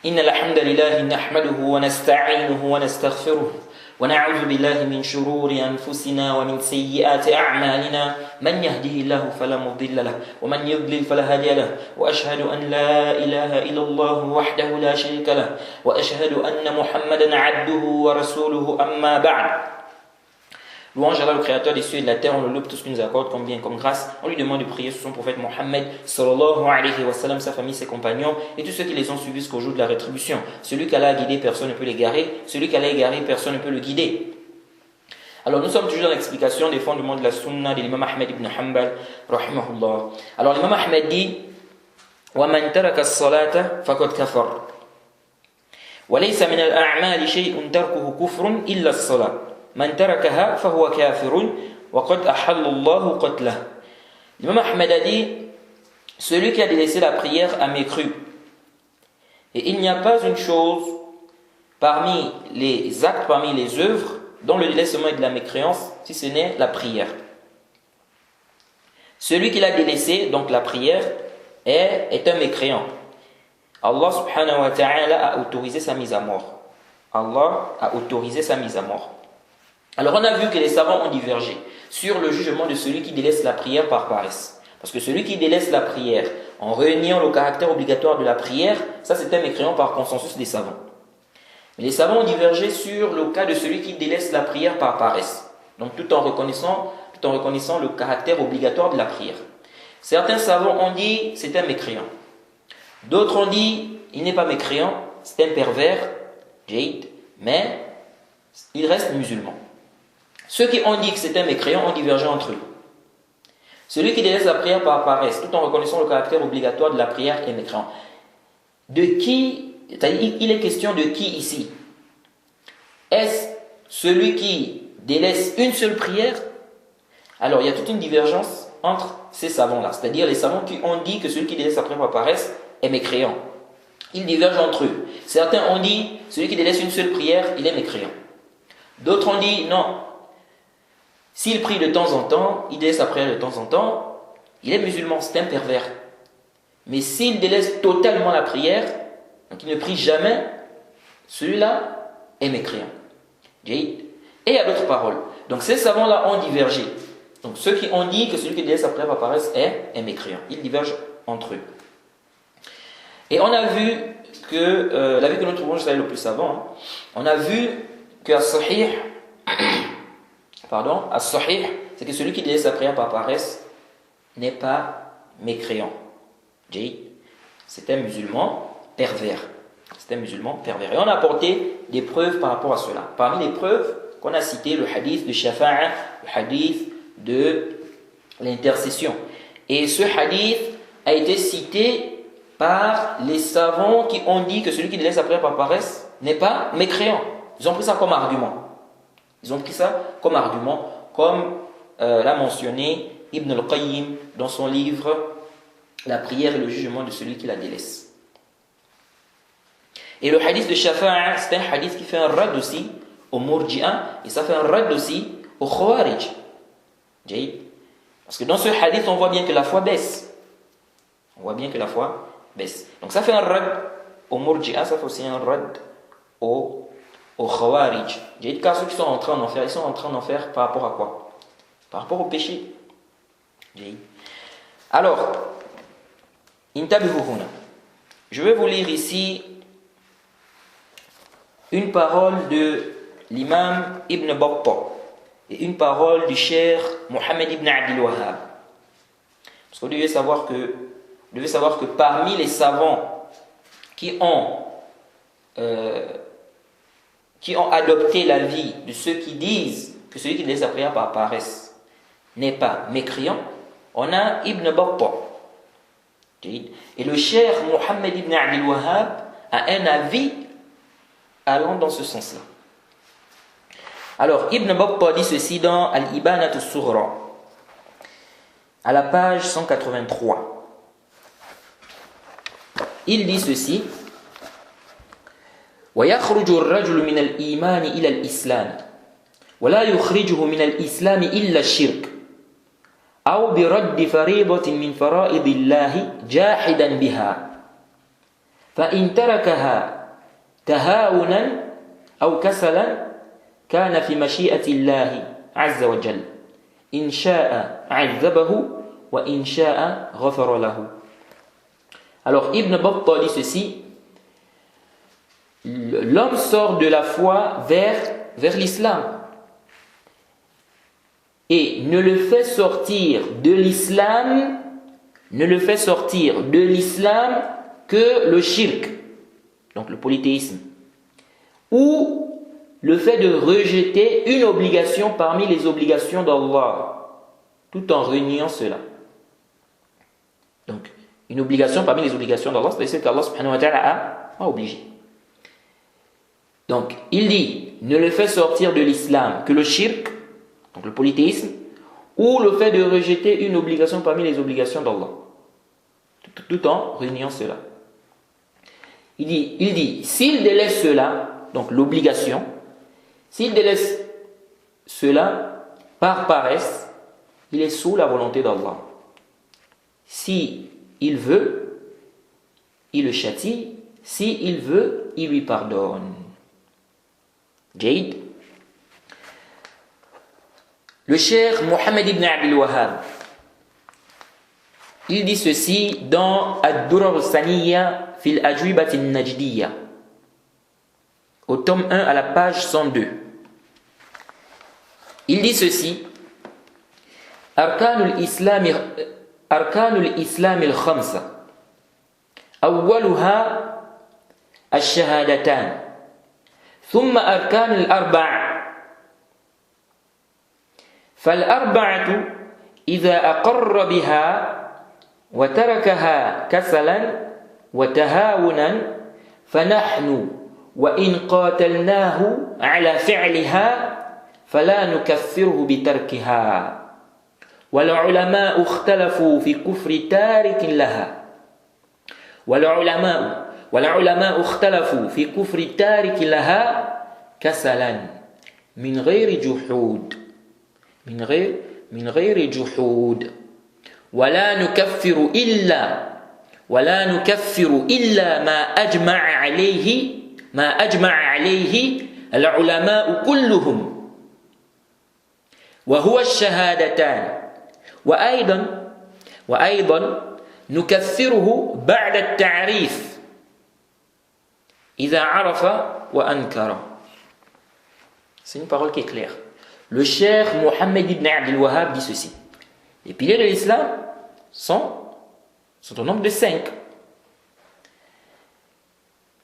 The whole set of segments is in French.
إن الحمد لله نحمده ونستعينه ونستغفره ونعوذ بالله من شرور أنفسنا ومن سيئات أعمالنا من يهده الله فلا مضل له ومن يضلل فلا هادي له وأشهد أن لا إله إلا الله وحده لا شريك له وأشهد أن محمدا عبده ورسوله أما بعد. Louange à Allah, le créateur des cieux et de la terre, on le loue pour tout ce qu'il nous accorde comme bien, comme grâce. On lui demande de prier sur son prophète Mohammed, sallallahu alayhi wa sallam, sa famille, ses compagnons et tous ceux qui les ont suivis jusqu'au jour de la rétribution. Celui qu'Allah a guidé, personne ne peut l'égarer. Celui qu'Allah a égaré, personne ne peut le guider. Alors nous sommes toujours dans l'explication des fondements de la sunna de l'imam Ahmed ibn Hanbal, rahimahullah. Alors l'imam Ahmed dit وَمَنْ تَرَكَ الصَّلَاةَ فَقَدْ كَفَرَ وَلَيْسَ مِنَ الْأَعْمَالِ شَيْءٌ تَرْكُهُ كُفْرٌ إِلَّا الصَّلَاةَ Man tarakaha fahuwa kafirun wa qad ahallallahu qatlah. L'imam Ahmed a dit, celui qui a délaissé la prière a mécru. Et il n'y a pas une chose parmi les actes, parmi les œuvres, dont le délaissement est de la mécréance, si ce n'est la prière. Celui qui l'a délaissé, donc la prière, est un mécréant. Allah subhanahu wa ta'ala a autorisé sa mise à mort. Allah a autorisé sa mise à mort. Alors on a vu que les savants ont divergé sur le jugement de celui qui délaisse la prière par paresse. Parce que celui qui délaisse la prière en réuniant le caractère obligatoire de la prière, ça c'est un mécréant par consensus des savants. Mais les savants ont divergé sur le cas de celui qui délaisse la prière par paresse. Donc tout en reconnaissant le caractère obligatoire de la prière. Certains savants ont dit c'est un mécréant. D'autres ont dit il n'est pas mécréant, c'est un pervers, Jade, mais il reste musulman. Ceux qui ont dit que c'est un mécréant ont divergé entre eux. Celui qui délaisse la prière par paresse, tout en reconnaissant le caractère obligatoire de la prière, est mécréant. De qui, il est question de qui ici? Est-ce celui qui délaisse une seule prière? Alors il y a toute une divergence entre ces savants-là, c'est-à-dire les savants qui ont dit que celui qui délaisse la prière par paresse est mécréant. Ils divergent entre eux. Certains ont dit celui qui délaisse une seule prière, il est mécréant. D'autres ont dit non. S'il prie de temps en temps, il délaisse la prière de temps en temps, il est musulman, c'est un pervers. Mais s'il délaisse totalement la prière, donc il ne prie jamais, celui-là est mécréant. Et il y a d'autres paroles. Donc ces savants-là ont divergé. Donc ceux qui ont dit que celui qui délaisse la prière par paresse est mécréant. Ils divergent entre eux. Et on a vu que, l'avis que nous trouvons juste là le plus savant, on a vu que as-sahih, c'est que celui qui délaisse sa prière par paresse n'est pas mécréant. C'est un musulman pervers. C'est un musulman pervers. Et on a apporté des preuves par rapport à cela. Parmi les preuves qu'on a citées, le hadith de Shafa'a, le hadith de l'intercession. Et ce hadith a été cité par les savants qui ont dit que celui qui délaisse sa prière par paresse n'est pas mécréant. Ils ont pris ça comme argument. Comme l'a mentionné Ibn al-Qayyim dans son livre La prière et le jugement de celui qui la délaisse. Et le hadith de Shafa'a, c'est un hadith qui fait un rad aussi au Murji'a et ça fait un rad aussi au Khawarij. Parce que dans ce hadith, on voit bien que la foi baisse. Donc ça fait un rad au Murji'a, ça fait aussi un rad au Khawarij. Car ceux qui sont entrés en enfer, ils sont entrés en enfer par rapport à quoi? Par rapport au péché. Alors, je vais vous lire ici une parole de l'imam Ibn Battah et une parole du cheikh Mohammed Ibn Abdul Wahhab. Parce que vous devez savoir que parmi les savants qui ont adopté l'avis de ceux qui disent que celui qui délaisse la prière par paresse n'est pas mécréant, on a Ibn Battah. Et le cheikh Mohammed Ibn Abdul Wahhab a un avis allant dans ce sens-là. Alors, Ibn Battah dit ceci dans Al-Ibanat al-Sughra, à la page 183. Il dit ceci: ويخرج الرجل من الإيمان إلى الإسلام ولا يخرجه من الإسلام إلا الشرك أو برد فريضة من فرائض الله جاحدا بها فإن تركها تهاونا أو كسلا كان في مشيئة الله عز وجل إن شاء عذبه وإن شاء غفر له. Alors Ibn Battah dit ceci: l'homme sort de la foi vers l'islam et ne le fait sortir de l'islam que le shirk, donc le polythéisme, ou le fait de rejeter une obligation parmi les obligations d'Allah, tout en reniant cela. Donc, une obligation parmi les obligations d'Allah, c'est ce qu'Allah subhanahu wa ta'ala a obligé. Donc, il dit, ne le fait sortir de l'islam que le shirk, donc le polythéisme, ou le fait de rejeter une obligation parmi les obligations d'Allah, tout en reniant cela. Il dit, s'il délaisse cela, donc l'obligation, s'il délaisse cela par paresse, il est sous la volonté d'Allah. Si il veut, il le châtie. Si il veut, il lui pardonne. Jaïd. Le cheikh Mohammed ibn Abdul Wahhab, il dit ceci dans Ad-Durar al-Saniyya fil Ajwibat al-Najdiyya, au tome 1 à la page 102. Il dit ceci: Arkanul Islam al-Khamsa, awwaluha al-shahadatan, thumma arkan al-arba'a. فالأربعة إذا أقر بها وتركها كسلا وتهاونا فنحن وإن قاتلناه على فعلها فلا نكفره بتركها والعلماء اختلفوا في كفر تارك لها والعلماء اختلفوا في كفر تارك لها كسلا من غير جحود ولا نكفر إلا ما أجمع عليه العلماء كلهم وهو الشهادتان وأيضا نكفره بعد التعريف إذا عرف وأنكر. C'est une parole qui est claire. Le cheikh Mohammed ibn Abdul Wahhab dit ceci: les piliers de l'islam sont au nombre de 5.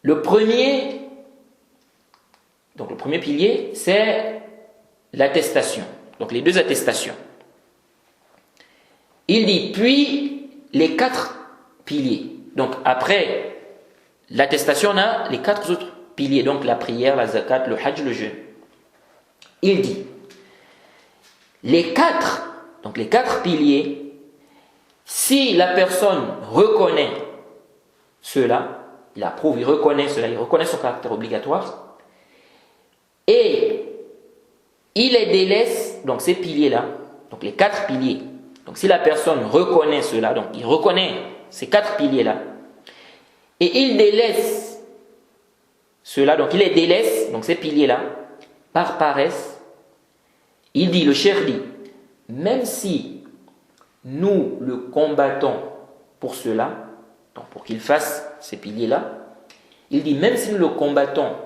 Le premier pilier, c'est l'attestation. Donc les 2 attestations. Il dit, puis les 4 piliers. Donc après l'attestation, on a les 4 autres piliers. Donc la prière, la zakat, le hajj, le jeûne. Il dit, les 4 piliers, si la personne reconnaît cela, il approuve, il reconnaît cela, il reconnaît son caractère obligatoire, et il les délaisse, donc ces piliers-là, donc les 4 piliers, donc si la personne reconnaît cela, donc il reconnaît ces 4 piliers-là, et il délaisse cela, donc il les délaisse, donc ces piliers-là, par paresse, il dit, le cheikh dit, même si nous le combattons pour cela, donc pour qu'il fasse ces piliers-là, il dit, même si nous le combattons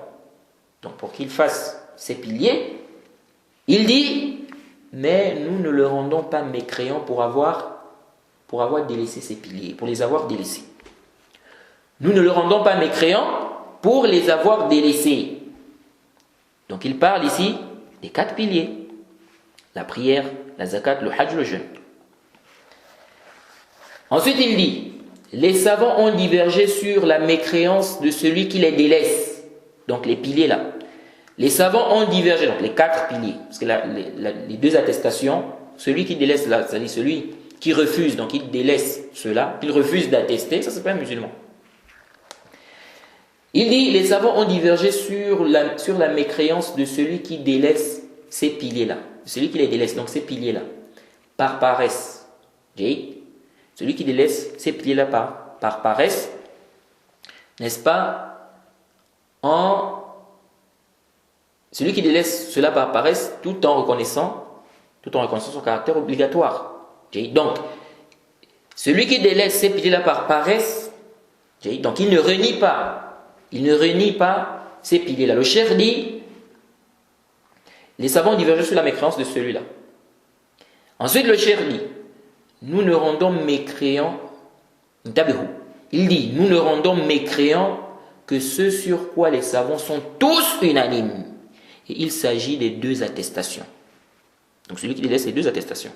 donc pour qu'il fasse ces piliers, il dit, mais nous ne le rendons pas mécréant pour avoir délaissé ces piliers, pour les avoir délaissés. Nous ne le rendons pas mécréant pour les avoir délaissés. Donc il parle ici des 4 piliers: la prière, la zakat, le hajj, le jeûne. Ensuite, il dit, les savants ont divergé sur la mécréance de celui qui les délaisse. Donc les piliers là. Les savants ont divergé, donc les 4 piliers. Parce que les 2 attestations, celui qui délaisse là, c'est-à-dire celui qui refuse, donc il délaisse cela, il refuse d'attester, ça c'est pas un musulman. Il dit, les savants ont divergé sur la mécréance de celui qui délaisse ces piliers-là. Celui qui les délaisse, donc ces piliers-là, par paresse. Celui qui délaisse ces piliers-là par paresse, n'est-ce pas, celui qui délaisse cela par paresse tout en reconnaissant son caractère obligatoire. Donc, celui qui délaisse ces piliers-là par paresse, donc il ne renie pas ces piliers-là. Le cheikh dit, les savants divergent sur la mécréance de celui-là. Ensuite, le cheikh dit, nous ne rendons mécréants, il dit, nous ne rendons mécréants que ce sur quoi les savants sont tous unanimes. Et il s'agit des deux attestations. Donc celui qui délaisse les deux attestations.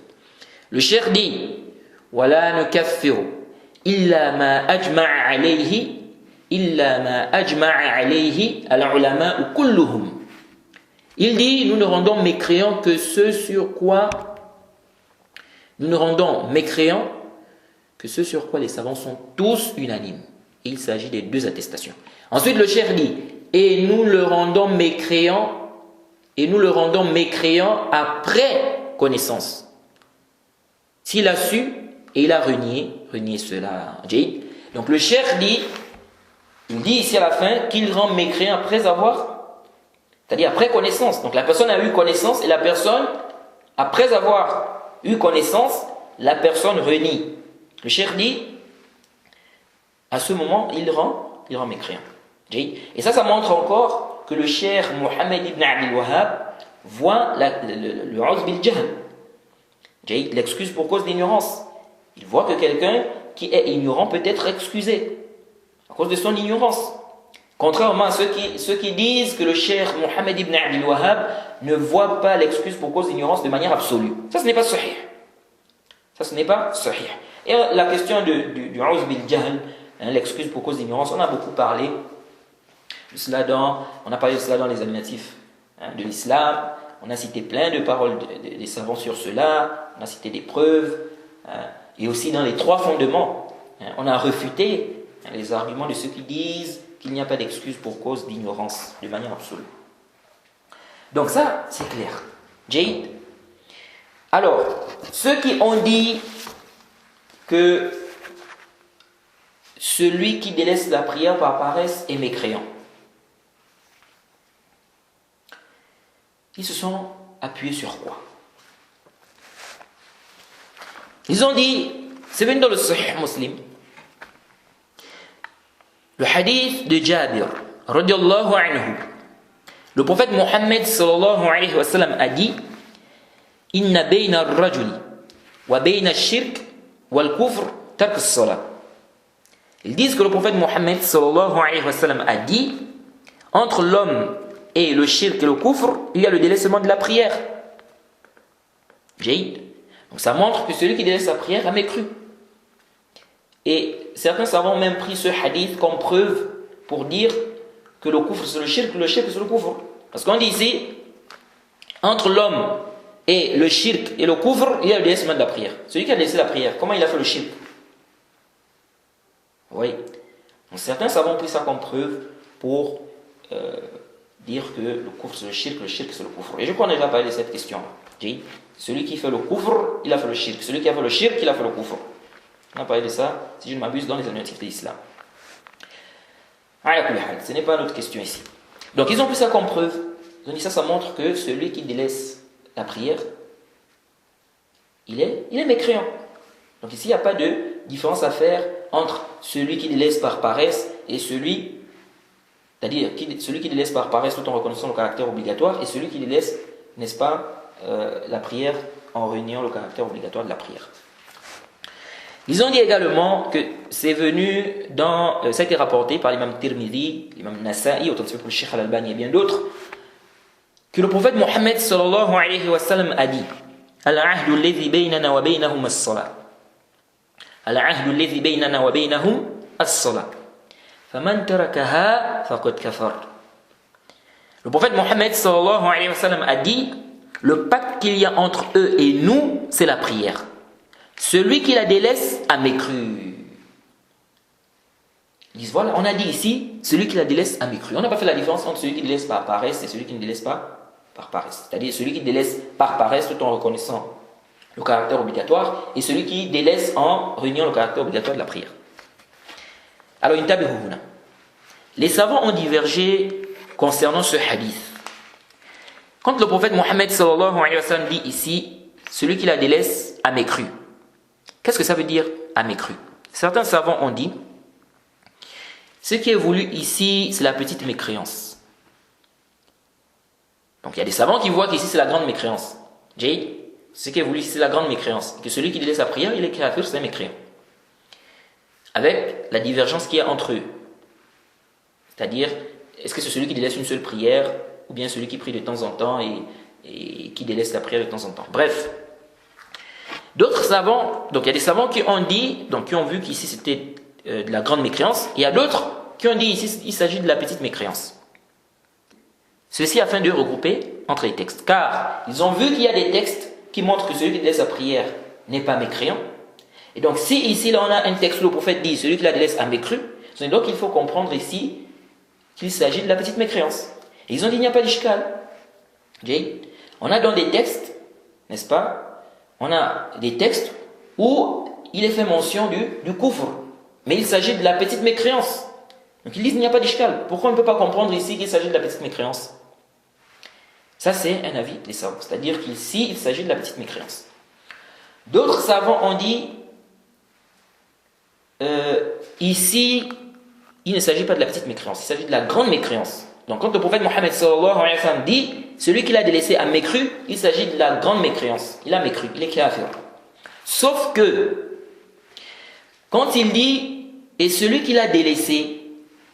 Le cheikh dit, وَلَا نُكَفِّرُ إِلَّا مَا أَجْمَعَ عَلَيْهِ الْعُلَمَاءُ كُلُّهُمْ. Il dit, nous ne rendons mécréants que ce sur quoi les savants sont tous unanimes. Et il s'agit des deux attestations. Ensuite, le cheikh dit, et nous le rendons mécréant après connaissance. S'il a su et il a renié cela. Donc le cheikh dit, il dit ici à la fin qu'il rend mécréant c'est-à-dire après connaissance. Donc la personne a eu connaissance et la personne, après avoir eu connaissance, la personne renie. Le cheikh dit, à ce moment, il rend mécréant. Et ça montre encore que le cheikh Mohammed ibn Abdul Wahhab voit le uzr bil jahl, l'excuse pour cause d'ignorance. Il voit que quelqu'un qui est ignorant peut être excusé à cause de son ignorance. Contrairement à ceux qui disent que le cheikh Mohammed ibn Abdul Wahhab ne voit pas l'excuse pour cause d'ignorance de manière absolue. Ça, ce n'est pas sahih. Et la question du uzr bil jahl, l'excuse pour cause d'ignorance, on a beaucoup parlé de cela on a parlé de cela dans les animatifs de l'islam. On a cité plein de paroles des savants sur cela, on a cité des preuves, et aussi dans les trois fondements, on a refuté les arguments de ceux qui disent qu'il n'y a pas d'excuse pour cause d'ignorance de manière absolue. Donc ça, c'est clair. Jade. Alors, ceux qui ont dit que celui qui délaisse la prière par paresse est mécréant, ils se sont appuyés sur quoi? Ils ont dit, c'est venu dans le Sahih Muslim, le hadith de Jabir, radiyallahu anhu. Le prophète Mohammed sallallahu alayhi wa sallam a dit, Inna bayna ar-rajuli wa bayna ash-shirk wal kufr tark as-salat. Ils disent que le prophète Mohammed sallallahu alayhi wa sallam a dit, entre l'homme et le shirk et le kufr, il y a le délaissement de la prière. Donc ça montre que celui qui délaisse la prière a mécru. Et certains savants ont même pris ce hadith comme preuve pour dire que le kufr c'est le shirk c'est le kufr. Parce qu'on dit ici, entre l'homme et le shirk et le kufr, il y a le délaissement de la prière. Celui qui a délaissé la prière, comment il a fait le shirk? Oui. Donc certains savants ont pris ça comme preuve pour dire que le kufr c'est le shirk c'est le kufr. Et je crois qu'on a déjà parlé de cette question-là. Celui qui fait le kufr, il a fait le shirk. Celui qui a fait le shirk, il a fait le kufr. On a parlé de ça, si je ne m'abuse, dans les animatifs de l'islam. Ce n'est pas notre question ici. Donc ils ont pris ça comme preuve. Ils ont dit ça montre que celui qui délaisse la prière, il est mécréant. Donc ici, il n'y a pas de différence à faire entre celui qui délaisse par paresse et celui qui délaisse par paresse tout en reconnaissant le caractère obligatoire et celui qui délaisse, n'est-ce pas, la prière en reniant le caractère obligatoire de la prière. Ils ont dit également que c'est venu ça a été rapporté par l'imam Tirmidhi, l'imam Nasa'i, autant pour le Cheikh Al-Albani et bien d'autres, que le prophète Mohammed sallallahu alayhi wa sallam a dit Al-ahdu alladhi baynana wa baynahum as-salat. Al-ahdu alladhi baynana wa baynahum as-salat. Faman tarakaha faqad kafar. Le prophète Mohammed sallallahu alayhi wa sallam a dit le pacte qu'il y a entre eux et nous, c'est la prière. Celui qui la délaisse a mécru. Ils disent voilà, on a dit ici, celui qui la délaisse a mécru. On n'a pas fait la différence entre celui qui délaisse par paresse et celui qui ne délaisse pas par paresse. C'est-à-dire celui qui délaisse par paresse tout en reconnaissant le caractère obligatoire et celui qui délaisse en reniant le caractère obligatoire de la prière. Alors, les savants ont divergé concernant ce hadith. Quand le prophète Mohammed sallallahu alayhi wa sallam dit ici, celui qui la délaisse a mécru. Qu'est-ce que ça veut dire a mécru? Certains savants ont dit, ce qui est voulu ici, c'est la petite mécréance. Donc il y a des savants qui voient qu'ici c'est la grande mécréance. Jade, ce qui est voulu ici, c'est la grande mécréance. Que celui qui délaisse sa prière, il est kafir, c'est un mécréant. Avec la divergence qu'il y a entre eux. C'est-à-dire, est-ce que c'est celui qui délaisse une seule prière, ou bien celui qui prie de temps en temps et qui délaisse la prière de temps en temps. Bref. D'autres savants, donc il y a des savants qui ont dit, donc qui ont vu qu'ici c'était de la grande mécréance, et il y a d'autres qui ont dit ici il s'agit de la petite mécréance. Ceci afin de regrouper entre les textes. Car ils ont vu qu'il y a des textes qui montrent que celui qui délaisse sa prière n'est pas mécréant. Et donc si ici là on a un texte où le prophète dit celui qui la délaisse a mécru, donc il faut comprendre ici qu'il s'agit de la petite mécréance. Et ils ont dit il n'y a pas d'ishkal. On a dans des textes, n'est-ce pas, on a des textes où il est fait mention du kufr, mais il s'agit de la petite mécréance. Donc ils disent il n'y a pas d'ishkal. Pourquoi on ne peut pas comprendre ici qu'il s'agit de la petite mécréance? Ça c'est un avis des savants, c'est-à-dire qu'ici il s'agit de la petite mécréance. D'autres savants ont dit ici il ne s'agit pas de la petite mécréance, il s'agit de la grande mécréance. Donc quand le prophète Mohammed sallallahu alayhi wa sallam dit celui qui l'a délaissé a mécru, il s'agit de la grande mécréance. Il a mécru, il est kafir. Sauf que quand il dit et celui qui l'a délaissé,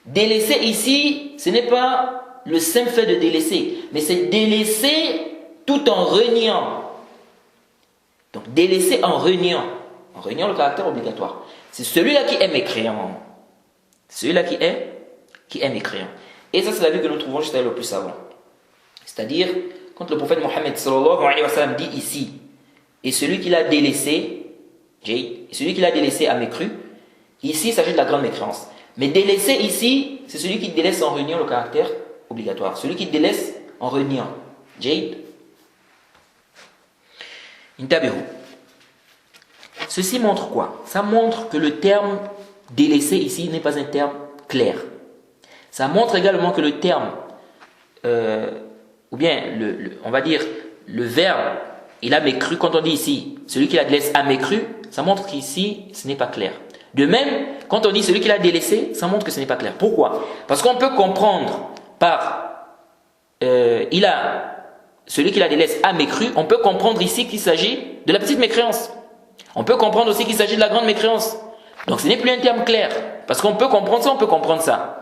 délaisser ici, ce n'est pas le simple fait de délaisser, mais c'est délaisser tout en reniant. Donc délaisser en reniant le caractère obligatoire. C'est celui-là qui est mécréant. Celui-là qui est mécréant. Et ça c'est l'avis que nous trouvons juste le plus savant. C'est-à-dire, quand le prophète Mohammed sallallahu alayhi wa sallam dit ici, et celui qui l'a délaissé, a mécru, ici il s'agit de la grande mécréance. Mais délaisser ici, c'est celui qui délaisse en reniant le caractère obligatoire. Celui qui délaisse en reniant. Jade. Intabihu. Ceci montre quoi? Ça montre que le terme délaisser ici n'est pas un terme clair. Ça montre également que le terme, ou bien on va dire le verbe, il a mécru, quand on dit ici, celui qui la délaisse a mécru, ça montre qu'ici ce n'est pas clair. De même, quand on dit celui qui l'a délaissé, ça montre que ce n'est pas clair. Pourquoi? Parce qu'on peut comprendre par celui qui la délaisse a mécru, on peut comprendre ici qu'il s'agit de la petite mécréance. On peut comprendre aussi qu'il s'agit de la grande mécréance. Donc ce n'est plus un terme clair. Parce qu'on peut comprendre ça, on peut comprendre ça.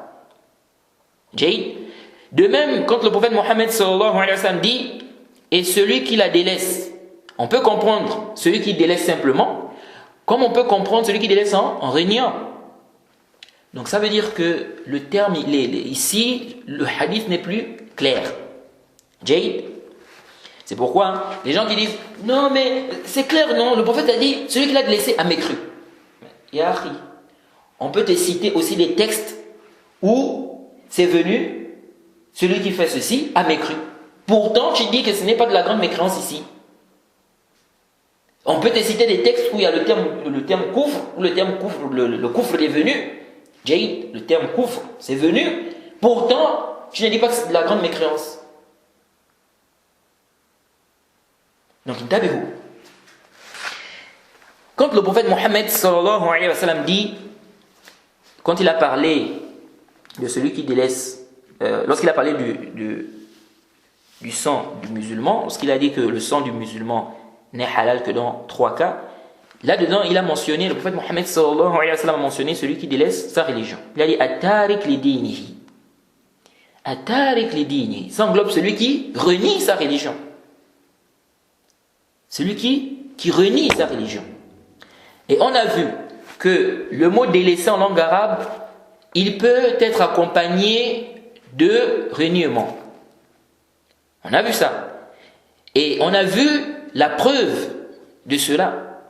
De même, quand le prophète Mohammed sallallahu alayhi wa sallam dit et celui qui la délaisse, on peut comprendre celui qui délaisse simplement, comme on peut comprendre celui qui délaisse en reniant. Donc ça veut dire que le terme, ici, le hadith n'est plus clair. C'est pourquoi les gens qui disent non mais c'est clair, non, le prophète a dit celui qui l'a délaissé a mécru. Ya akhi, on peut te citer aussi des textes où c'est venu celui qui fait ceci a mécru. Pourtant tu dis que ce n'est pas de la grande mécréance ici. On peut te citer des textes où il y a le terme koufr, où le terme koufr, le koufr est venu. Le terme koufr, c'est venu. Pourtant, tu ne dis pas que c'est de la grande mécréance. Donc, intabihou. Quand le prophète Mohammed sallallahu alayhi wa sallam dit, quand il a parlé de celui qui délaisse, lorsqu'il a parlé du sang du musulman, lorsqu'il a dit que le sang du musulman n'est halal que dans 3 cas, là-dedans il a mentionné, le prophète Mohammed sallallahu alayhi wa sallam a mentionné celui qui délaisse sa religion. Il a dit At-tariq li dinihi. At-tariq li dinihi. Ça englobe celui qui renie sa religion. Celui qui renie sa religion. Et on a vu que le mot délaisser en langue arabe, il peut être accompagné de reniement. On a vu ça. Et on a vu la preuve de cela.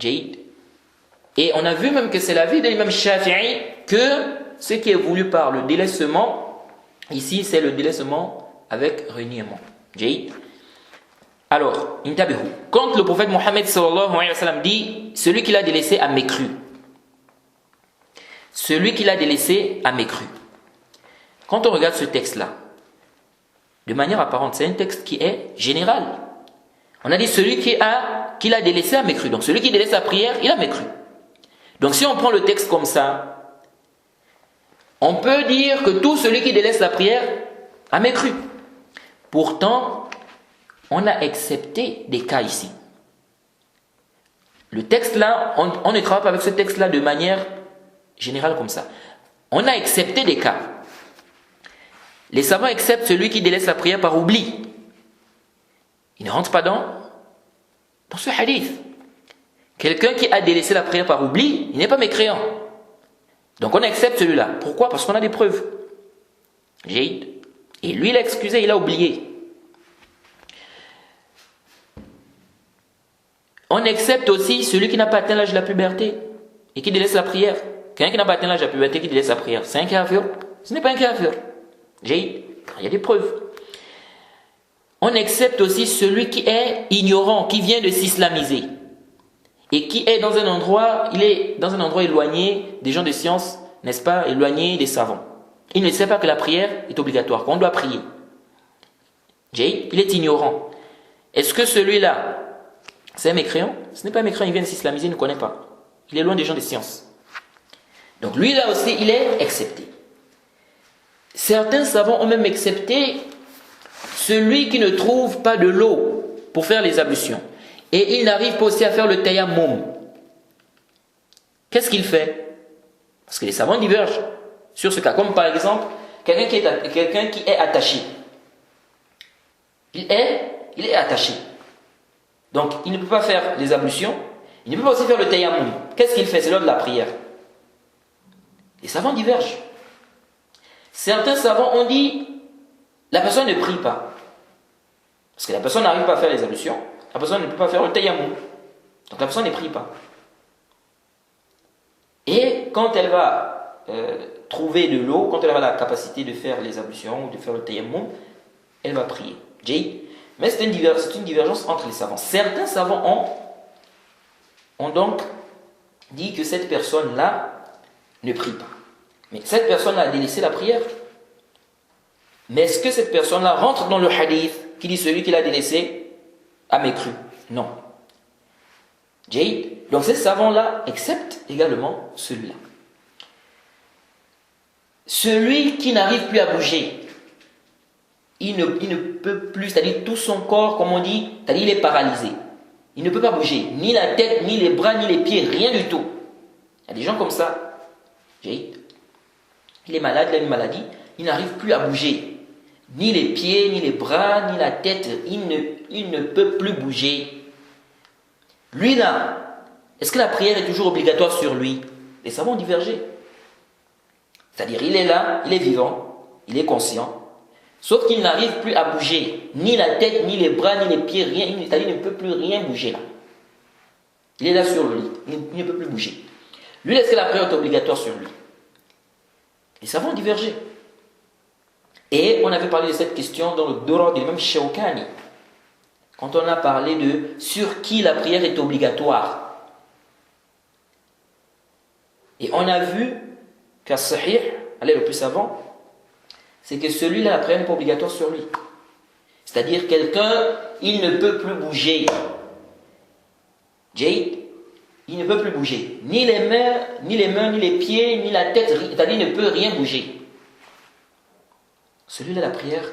Et on a vu même que c'est l'avis de l'imam Shafi'i que ce qui est voulu par le délaissement, ici c'est le délaissement avec reniement. Alors, intabihu. Quand le prophète Mohammed sallallahu alayhi wa sallam dit celui qui l'a délaissé a mécru. Celui qui l'a délaissé a mécru. quand on regarde ce texte-là, de manière apparente, c'est un texte qui est général. On a dit celui qui l'a délaissé a mécru. Donc celui qui délaisse la prière, il a mécru. Donc si on prend le texte comme ça, on peut dire que tout celui qui délaisse la prière a mécru. Pourtant, on a accepté des cas ici. Le texte là, on ne travaille pas avec ce texte là de manière générale comme ça. On a accepté des cas. Les savants acceptent celui qui délaisse la prière par oubli. Il ne rentre pas dans ce hadith. Quelqu'un qui a délaissé la prière par oubli, il n'est pas mécréant. Donc on accepte celui-là. Pourquoi? Parce qu'on a des preuves. Et lui, il a excusé, il a oublié. On accepte aussi celui qui n'a pas atteint l'âge de la puberté et qui délaisse la prière. Quelqu'un qui n'a pas atteint l'âge de la puberté et qui délaisse la prière, c'est un kafir? Ce n'est pas un kafir. Il y a des preuves. On accepte aussi celui qui est ignorant, qui vient de s'islamiser et qui est dans un endroit, éloigné des gens de science, n'est-ce pas, éloigné des savants. Il ne sait pas que la prière est obligatoire, qu'on doit prier. Il est ignorant. Est-ce que celui-là, c'est un mécréant? Ce n'est pas un mécréant, il vient de s'islamiser, il ne connaît pas. Il est loin des gens de science. Donc lui là aussi, il est accepté. Certains savants ont même accepté celui qui ne trouve pas de l'eau pour faire les ablutions. Et il n'arrive pas aussi à faire le tayammum. Qu'est-ce qu'il fait? Parce que les savants divergent sur ce cas. Comme par exemple, quelqu'un qui est attaché. Il est attaché. Donc, il ne peut pas faire les ablutions. Il ne peut pas aussi faire le tayammum. Qu'est-ce qu'il fait? C'est l'heure de la prière. Les savants divergent. Certains savants ont dit, la personne ne prie pas. Parce que la personne n'arrive pas à faire les ablutions. La personne ne peut pas faire le tayammum. Donc la personne ne prie pas. Et quand elle va trouver de l'eau, quand elle aura la capacité de faire les ablutions ou de faire le tayammum, elle va prier. Mais c'est une divergence entre les savants. Certains savants ont donc dit que cette personne-là ne prie pas. Mais cette personne a délaissé la prière. Mais est-ce que cette personne-là rentre dans le hadith qui dit celui qui l'a délaissé a mécru? Non. Donc ces savants-là acceptent également celui-là. Celui qui n'arrive plus à bouger, il ne peut plus, c'est-à-dire tout son corps, comme on dit, c'est-à-dire il est paralysé. Il ne peut pas bouger, ni la tête, ni les bras, ni les pieds, rien du tout. Il y a des gens comme ça. Il est malade, il a une maladie, il n'arrive plus à bouger. Ni les pieds, ni les bras, ni la tête, il ne peut plus bouger. Lui là, est-ce que la prière est toujours obligatoire sur lui? Les savants ont divergé. C'est-à-dire, il est là, il est vivant, il est conscient, sauf qu'il n'arrive plus à bouger, ni la tête, ni les bras, ni les pieds, rien, c'est-à-dire, il ne peut plus rien bouger là. Il est là sur le lit, il ne peut plus bouger. Lui, est-ce que la prière est obligatoire sur lui? Les savants ont divergé. Et on avait parlé de cette question dans le Dura de l'imam Shawkani, quand on a parlé de sur qui la prière est obligatoire. Et on a vu qu'à Sahih, allez le plus savant, c'est que celui-là, la prière n'est pas obligatoire sur lui. C'est-à-dire quelqu'un, il ne peut plus bouger. Il ne peut plus bouger. Ni les mains, ni les pieds, ni la tête, c'est-à-dire il ne peut rien bouger. Celui-là, la prière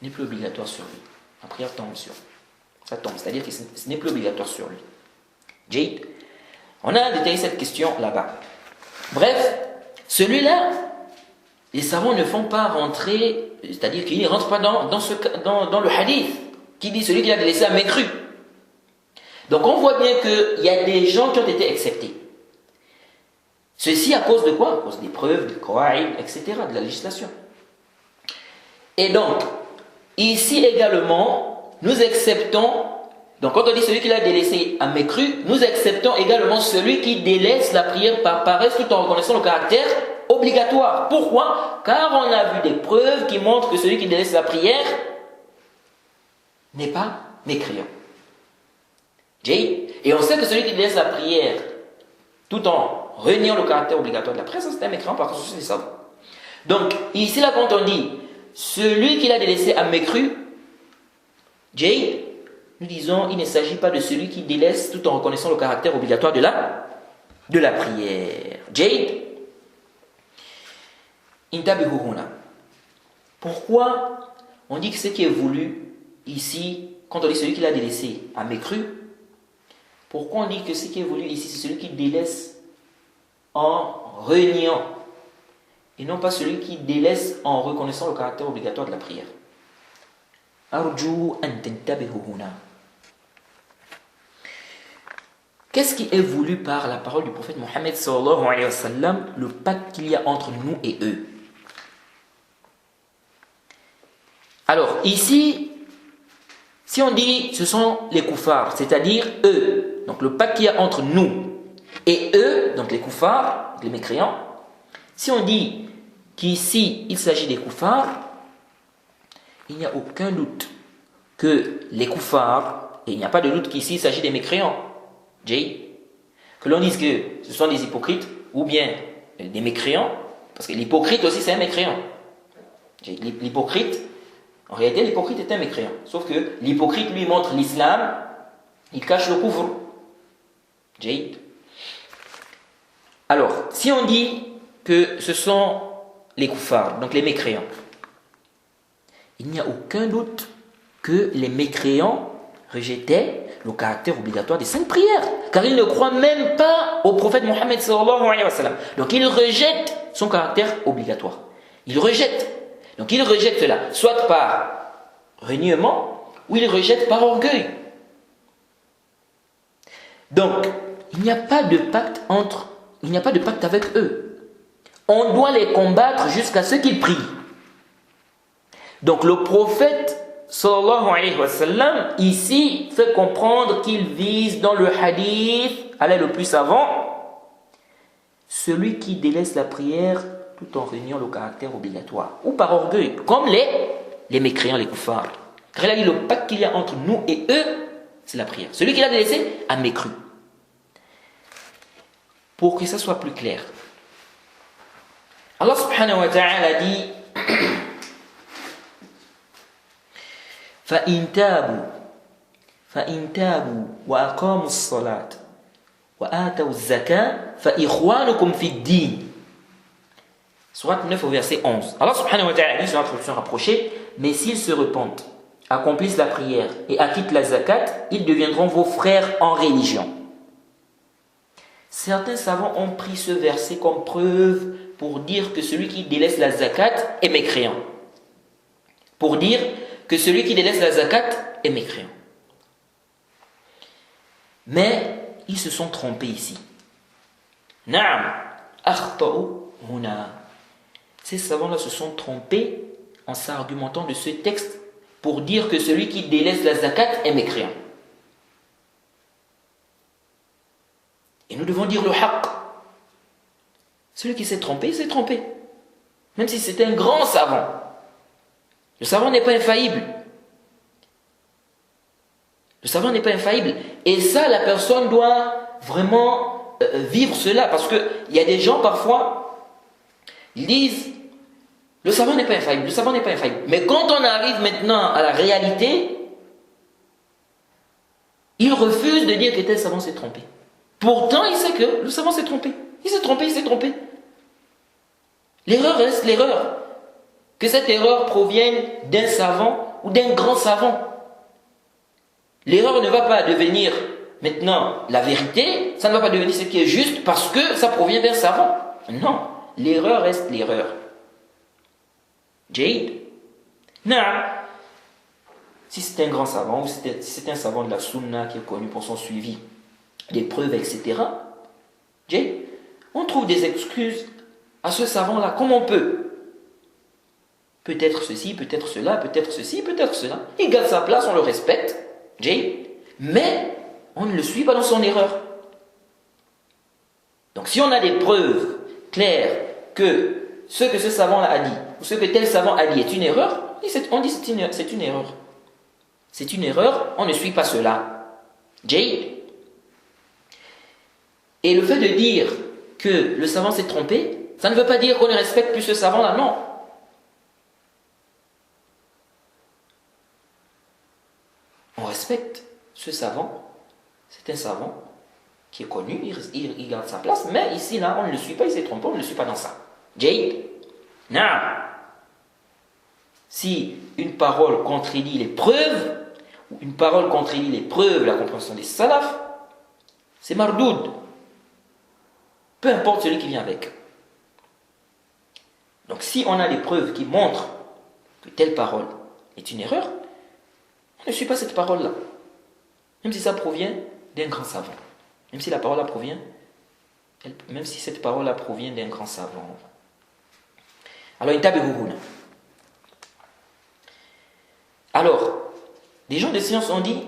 n'est plus obligatoire sur lui. La prière tombe sur lui. Ça tombe, c'est-à-dire que ce n'est plus obligatoire sur lui. On a détaillé cette question là-bas. Bref, celui-là, les savants ne font pas rentrer, c'est-à-dire qu'ils ne rentrent pas dans le hadith qui dit celui qui a délaissé a mécru. Donc on voit bien qu'il y a des gens qui ont été acceptés. Ceci à cause de quoi? À cause des preuves, des qawaïd, etc., de la législation. Et donc, ici également, nous acceptons, donc quand on dit celui qui l'a délaissé a mécru, nous acceptons également celui qui délaisse la prière par paresse tout en reconnaissant le caractère obligatoire. Pourquoi? Car on a vu des preuves qui montrent que celui qui délaisse la prière n'est pas mécréant. Et on sait que celui qui délaisse la prière tout en reniant le caractère obligatoire de la prière, c'est un mécréant par contre, c'est ça. Donc, ici, là, quand on dit celui qui l'a délaissé a mécru, Jade, nous disons, il ne s'agit pas de celui qui délaisse tout en reconnaissant le caractère obligatoire de la prière. Jade, intabihuhuna. Pourquoi on dit que ce qui est voulu ici, quand on dit celui qui l'a délaissé a mécru, pourquoi on dit que ce qui est voulu ici, c'est celui qui délaisse en reniant et non pas celui qui délaisse en reconnaissant le caractère obligatoire de la prière? Arju an tantabihuhuna. Qu'est-ce qui est voulu par la parole du prophète Mohammed sallallahu alayhi wa sallam, le pacte qu'il y a entre nous et eux? Alors, ici, si on dit ce sont les koufars, c'est-à-dire eux, donc le pacte qu'il y a entre nous et eux, donc les koufars, les mécréants, si on dit qu'ici il s'agit des koufars, il n'y a aucun doute que les koufars, et il n'y a pas de doute qu'ici il s'agit des mécréants, que l'on dise que ce sont des hypocrites ou bien des mécréants, parce que l'hypocrite aussi c'est un mécréant. L'hypocrite, en réalité l'hypocrite est un mécréant, sauf que l'hypocrite lui montre l'islam, il cache le couvre. Alors, si on dit que ce sont les koufars, donc les mécréants, il n'y a aucun doute que les mécréants rejetaient le caractère obligatoire des 5 prières, car ils ne croient même pas au prophète Mohammed sallallahu alayhi wa sallam. Donc ils rejettent son caractère obligatoire. Ils rejettent. Donc ils rejettent cela, soit par reniement, ou ils rejettent par orgueil. Donc, il n'y a pas de pacte avec eux. On doit les combattre jusqu'à ce qu'ils prient. Donc le prophète sallallahu alayhi wa sallam ici fait comprendre qu'il vise dans le hadith, allez le plus savant, celui qui délaisse la prière tout en réuniant le caractère obligatoire, ou par orgueil, comme les mécréants, les koufars. Car il a dit le pacte qu'il y a entre nous et eux, c'est la prière. Celui qui l'a délaissé a mécru. Pour que ça soit plus clair, Allah subhanahu wa ta'ala dit فَإِن تَابُوا وَأَقَامُوا الصَّلَاةَ وَآتَوُا الزَّكَاةَ فَإِخْوَانُكُمْ فِي الدِّينِ. Sourate 9 au verset 11. Allah subhanahu wa ta'ala dit sur l'introduction rapprochée, mais s'ils se repentent, accomplissent la prière et acquittent la zakat, ils deviendront vos frères en religion. Certains savants ont pris ce verset comme preuve pour dire que celui qui délaisse la zakat est mécréant. Pour dire que celui qui délaisse la zakat est mécréant. Mais ils se sont trompés ici. Na'am, akhta'u huna. Ces savants-là se sont trompés en s'argumentant de ce texte pour dire que celui qui délaisse la zakat est mécréant. Et nous devons dire le haqq. Celui qui s'est trompé, il s'est trompé. Même si c'était un grand savant. Le savant n'est pas infaillible. Le savant n'est pas infaillible. Et ça, la personne doit vraiment vivre cela. Parce qu'il y a des gens, parfois, ils disent, le savant n'est pas infaillible, le savant n'est pas infaillible. Mais quand on arrive maintenant à la réalité, il refuse de dire que tel savant s'est trompé. Pourtant, il sait que le savant s'est trompé. Il s'est trompé, il s'est trompé. L'erreur reste l'erreur. Que cette erreur provienne d'un savant ou d'un grand savant. L'erreur ne va pas devenir maintenant la vérité, ça ne va pas devenir ce qui est juste parce que ça provient d'un savant. Non, l'erreur reste l'erreur. Jade. Non. Si c'est un grand savant ou si c'est un savant de la sunna qui est connu pour son suivi des preuves, etc., Jade, on trouve des excuses à ce savant-là, comme on peut. Peut-être ceci, peut-être cela, peut-être ceci, peut-être cela. Il garde sa place, on le respecte, mais on ne le suit pas dans son erreur. Donc si on a des preuves claires que ce que ce savant-là a dit, ou ce que tel savant a dit est une erreur, on dit c'est une erreur. C'est une erreur, on ne suit pas cela. Et le fait de dire que le savant s'est trompé, Ça ne veut pas dire qu'on ne respecte plus ce savant-là, non. On respecte ce savant. C'est un savant qui est connu, il garde sa place, mais ici, là, on ne le suit pas, il s'est trompé, on ne le suit pas dans ça. Jade, non. Si une parole contredit les preuves, ou une parole contredit les preuves, la compréhension des salafs, c'est mardoud. Peu importe celui qui vient avec. Donc si on a des preuves qui montrent que telle parole est une erreur, on ne suit pas cette parole-là. Même si ça provient d'un grand savant. Même si la parole-là provient, même si cette parole-là provient d'un grand savant. Alors, des gens des sciences ont dit,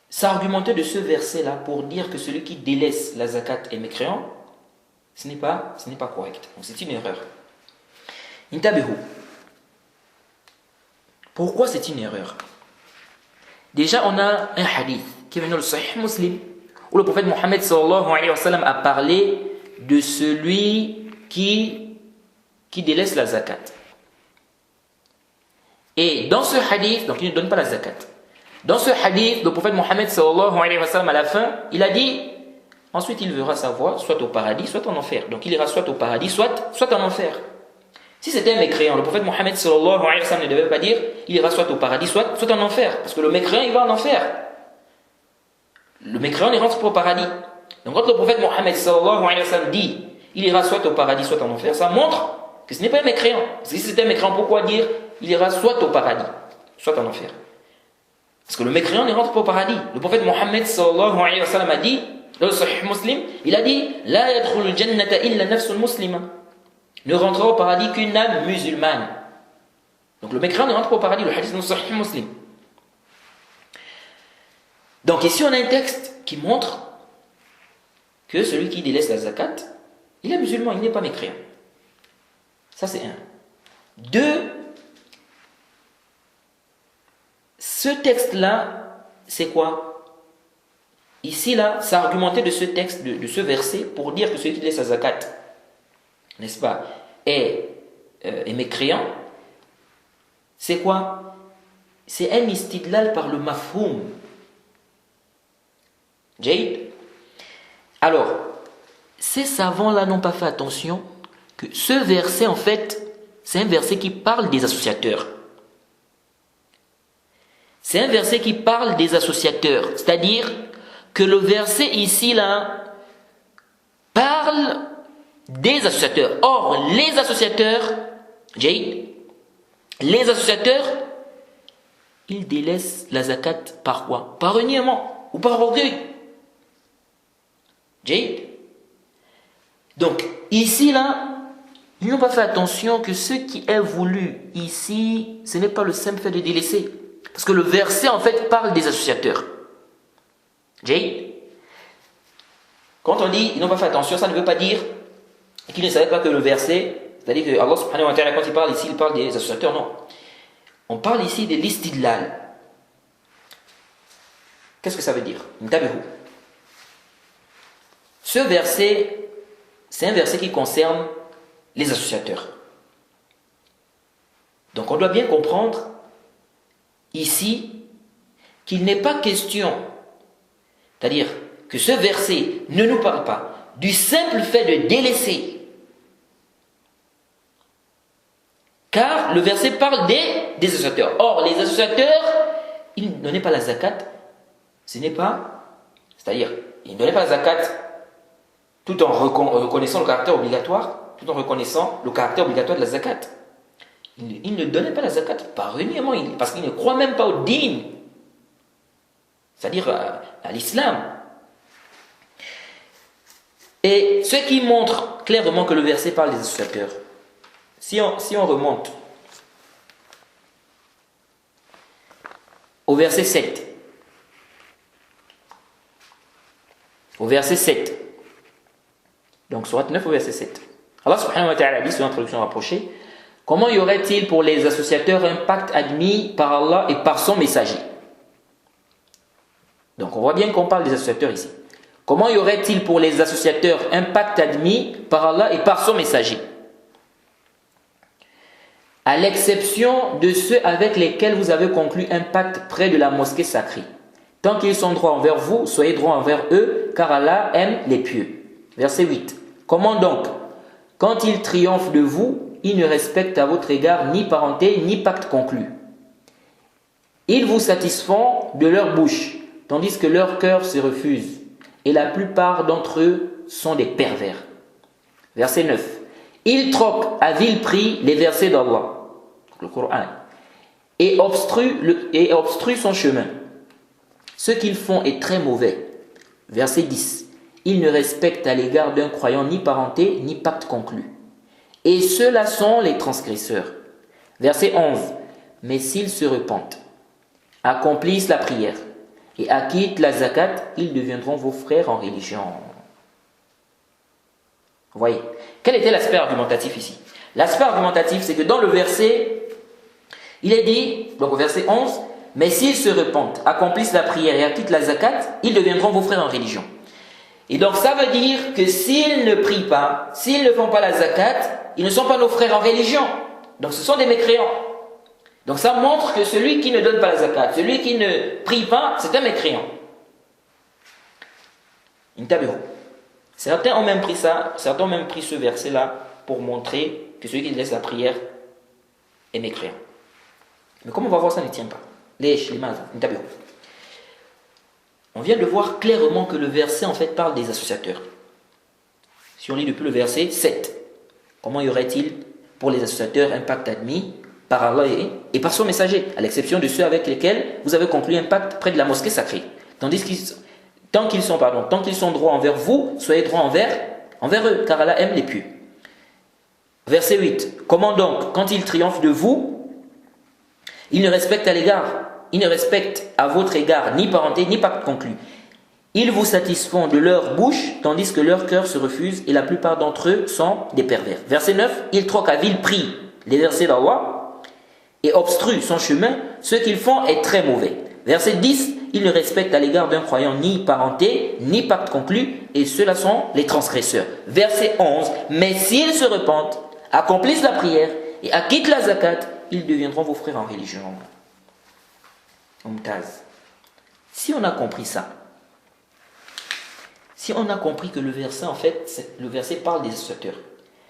s'argumenter de ce verset-là pour dire que celui qui délaisse la zakat est mécréant, ce n'est pas correct. Donc c'est une erreur. Pourquoi c'est une erreur? Déjà, on a un hadith qui est venu dans le Sahih Muslim, où le prophète Mohammed sallallahu alayhi wa sallam a parlé de celui qui délaisse la zakat. Et dans ce hadith, donc il ne donne pas la zakat. Dans ce hadith, le prophète Mohammed sallallahu alayhi wa sallam, à la fin, il a dit, ensuite il verra sa voie, soit au paradis, soit en enfer. Donc il ira soit au paradis, soit en enfer. Si c'était un mécréant, le prophète Mohammed sallallahu alayhi wa sallam ne devait pas dire, il ira soit au paradis, soit en enfer. Parce que le mécréant, il va en enfer. Le mécréant ne rentre pas au paradis. Donc quand le prophète Mohammed sallallahu alayhi wa sallam dit, il ira soit au paradis, soit en enfer, ça montre que ce n'est pas un mécréant. Parce que si c'était un mécréant, pourquoi dire, il ira soit au paradis, soit en enfer? Parce que le mécréant ne rentre pas au paradis. Le prophète Mohammed sallallahu alayhi wa sallam a dit, dans le Sahih Muslim, il a dit, la yadkhulul jannata illa nafsun muslima. Ne rentrera au paradis qu'une âme musulmane. Donc le mécréant ne rentre pas au paradis, le hadith dans le Sahih Muslim. Donc ici on a un texte qui montre que celui qui délaisse la zakat, il est musulman, il n'est pas mécréant. Ça c'est un. Deux, ce texte-là, c'est quoi? Ici, là, ça a argumenté de ce texte, de ce verset, pour dire que celui qui laisse la zakat, n'est-ce pas, est mécréant. C'est quoi? C'est un istidlal par le mafhoum. Jade. Alors, ces savants-là n'ont pas fait attention que ce verset, en fait, c'est un verset qui parle des associateurs. C'est un verset qui parle des associateurs. C'est-à-dire que le verset ici, là, parle des associateurs. Or, les associateurs, Jade, les associateurs, ils délaissent la zakat par quoi? Par reniement ou par orgueil. Jade. Donc, ici, là, ils n'ont pas fait attention que ce qui est voulu ici, ce n'est pas le simple fait de délaisser. Parce que le verset, en fait, parle des associateurs. Jade. Quand on dit ils n'ont pas fait attention, ça ne veut pas dire qu'ils ne savaient pas que le verset, c'est-à-dire que Allah subhanahu wa ta'ala, quand il parle ici, il parle des associateurs, non. On parle ici de l'istidlal. Qu'est-ce que ça veut dire? Ce verset, c'est un verset qui concerne les associateurs. Donc on doit bien comprendre ici qu'il n'est pas question, c'est-à-dire que ce verset ne nous parle pas du simple fait de délaisser, car le verset parle des associateurs. Or, les associateurs, ils ne donnaient pas la zakat, ce n'est pas, c'est-à-dire, ils ne donnaient pas la zakat tout en reconnaissant le caractère obligatoire, tout en reconnaissant le caractère obligatoire de la zakat. Ils ne donnaient pas la zakat par reniement, parce qu'ils ne croient même pas au din, c'est-à-dire à l'islam. Et ce qui montre clairement que le verset parle des associateurs, si on remonte au verset 7, donc surat 9 au verset 7, Allah subhanahu wa ta'ala dit sur l'introduction rapprochée, comment y aurait-il pour les associateurs un pacte admis par Allah et par son messager? Donc on voit bien qu'on parle des associateurs ici. Comment y aurait-il pour les associateurs un pacte admis par Allah et par son messager? À l'exception de ceux avec lesquels vous avez conclu un pacte près de la mosquée sacrée. Tant qu'ils sont droits envers vous, soyez droits envers eux, car Allah aime les pieux. Verset 8. Comment donc, quand ils triomphent de vous, ils ne respectent à votre égard ni parenté, ni pacte conclu. Ils vous satisfont de leur bouche, tandis que leur cœur se refuse. Et la plupart d'entre eux sont des pervers. Verset 9. Ils troquent à vil prix les versets d'Allah, le Coran, et obstruent son chemin. Ce qu'ils font est très mauvais. Verset 10. Ils ne respectent à l'égard d'un croyant ni parenté, ni pacte conclu. Et ceux-là sont les transgresseurs. Verset 11. Mais s'ils se repentent, accomplissent la prière et acquittent la zakat, ils deviendront vos frères en religion. Vous voyez, quel était l'aspect argumentatif ici? L'aspect argumentatif, c'est que dans le verset, il est dit, donc au verset 11, mais s'ils se repentent, accomplissent la prière et acquittent la zakat, ils deviendront vos frères en religion. Et donc ça veut dire que s'ils ne prient pas, s'ils ne font pas la zakat, ils ne sont pas nos frères en religion. Donc ce sont des mécréants. Donc ça montre que celui qui ne donne pas la zakat, celui qui ne prie pas, c'est un mécréant. Certains ont même pris ça, certains ont même pris ce verset-là pour montrer que celui qui laisse la prière est mécréant. Mais comme on va voir, ça ne tient pas. On vient de voir clairement que le verset en fait parle des associateurs. Si on lit depuis le verset 7, comment y aurait-il pour les associateurs un pacte admis par Allah et par son messager, à l'exception de ceux avec lesquels vous avez conclu un pacte près de la mosquée sacrée. Tandis qu'ils tant qu'ils sont droits envers vous, soyez droits envers eux, car Allah aime les pieux. Verset 8. Comment donc, quand ils triomphent de vous, ils ne respectent à votre égard ni parenté ni pacte conclu. Ils vous satisfont de leur bouche, tandis que leur cœur se refuse, et la plupart d'entre eux sont des pervers. Verset 9. Ils troquent à vil prix les versets d'Allah et obstruent son chemin. Ce qu'ils font est très mauvais. Verset 10. Ils ne respectent à l'égard d'un croyant ni parenté, ni pacte conclu, et ceux-là sont les transgresseurs. Verset 11. Mais s'ils se repentent, accomplissent la prière et acquittent la zakat, ils deviendront vos frères en religion. Si on a compris ça, si on a compris que le verset, en fait, le verset parle des associateurs.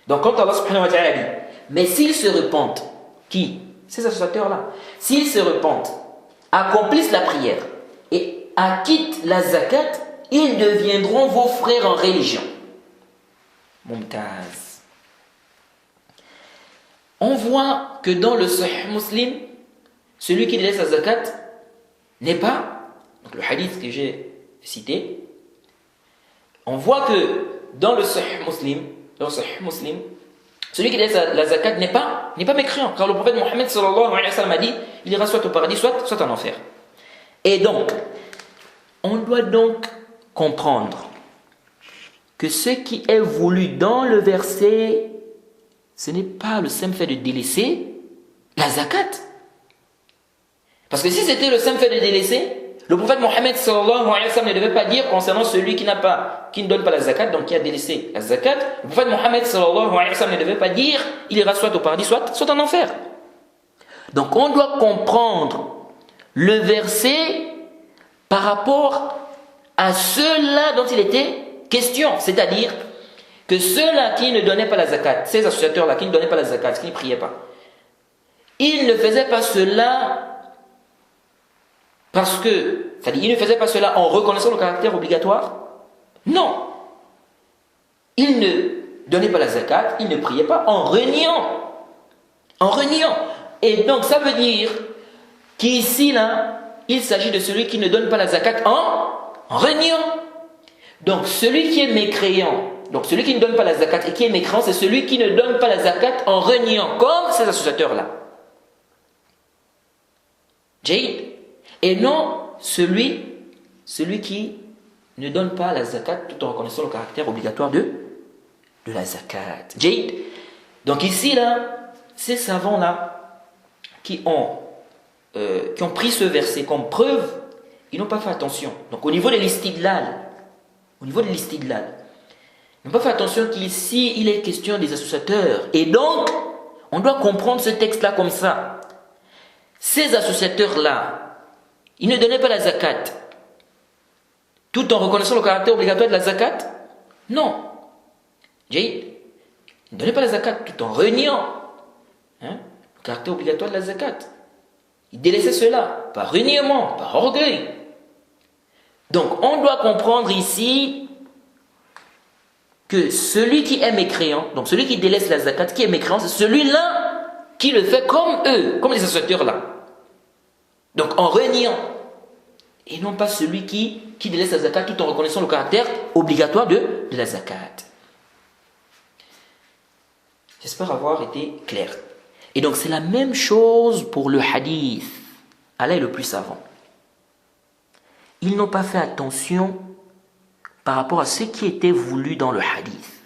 Donc quand Allah subhanahu wa ta'ala dit, mais s'ils se repentent, qui? Ces associateurs-là. S'ils se repentent, accomplissent la prière et acquittent la zakat, ils deviendront vos frères en religion. Mumtaz. On voit que dans le Sahih Muslim, celui qui laisse la zakat n'est pas, donc le hadith que j'ai cité, on voit que dans le Sahih Muslim, celui qui laisse la zakat n'est pas mécréant, car le prophète Mohammed sallallahu alayhi wa sallam a dit, il ira soit au paradis, soit en enfer. Et donc, on doit donc comprendre que ce qui est voulu dans le verset, ce n'est pas le simple fait de délaisser la zakat. Parce que si c'était le simple fait de délaisser, le prophète Mohammed sallallahu alayhi wa sallam ne devait pas dire concernant celui qui ne donne pas la zakat, donc qui a délaissé la zakat, le prophète Mohammed sallallahu alayhi wa sallam ne devait pas dire il ira soit au paradis, soit en enfer. Donc on doit comprendre le verset par rapport à ceux-là dont il était question, c'est-à-dire que ceux-là qui ne donnaient pas la zakat, ces associateurs-là qui ne donnaient pas la zakat, qui ne priaient pas, ils ne faisaient pas cela parce que, c'est-à-dire, ils ne faisaient pas cela en reconnaissant le caractère obligatoire. Non. Ils ne donnaient pas la zakat, ils ne priaient pas en reniant. En reniant. Et donc, ça veut dire qu'ici, là, il s'agit de celui qui ne donne pas la zakat en reniant. Donc, celui qui est mécréant, donc celui qui ne donne pas la zakat et qui est mécréant, c'est celui qui ne donne pas la zakat en reniant, comme ces associateurs-là. Jade. Et non celui qui ne donne pas la zakat tout en reconnaissant le caractère obligatoire de la zakat. Jade. Donc ici, là, ces savants-là qui ont pris ce verset comme preuve, ils n'ont pas fait attention. Donc au niveau de l'istidlal, au niveau de l'istidlal. On peut faire attention qu'ici, il est question des associateurs. Et donc, on doit comprendre ce texte-là comme ça. Ces associateurs-là, ils ne donnaient pas la zakat, tout en reconnaissant le caractère obligatoire de la zakat? Non. Ils ne donnaient pas la zakat, tout en reniant le caractère obligatoire de la zakat. Ils délaissaient cela, par reniement, par orgueil. Donc, on doit comprendre ici que celui qui est mécréant, donc celui qui délaisse la zakat, qui est mécréant, c'est celui-là qui le fait comme eux, comme les associateurs-là. Donc en reniant, et non pas celui qui délaisse la zakat tout en reconnaissant le caractère obligatoire de la zakat. J'espère avoir été clair. Et donc c'est la même chose pour le hadith. Allah est le plus savant. Ils n'ont pas fait attention par rapport à ce qui était voulu dans le hadith.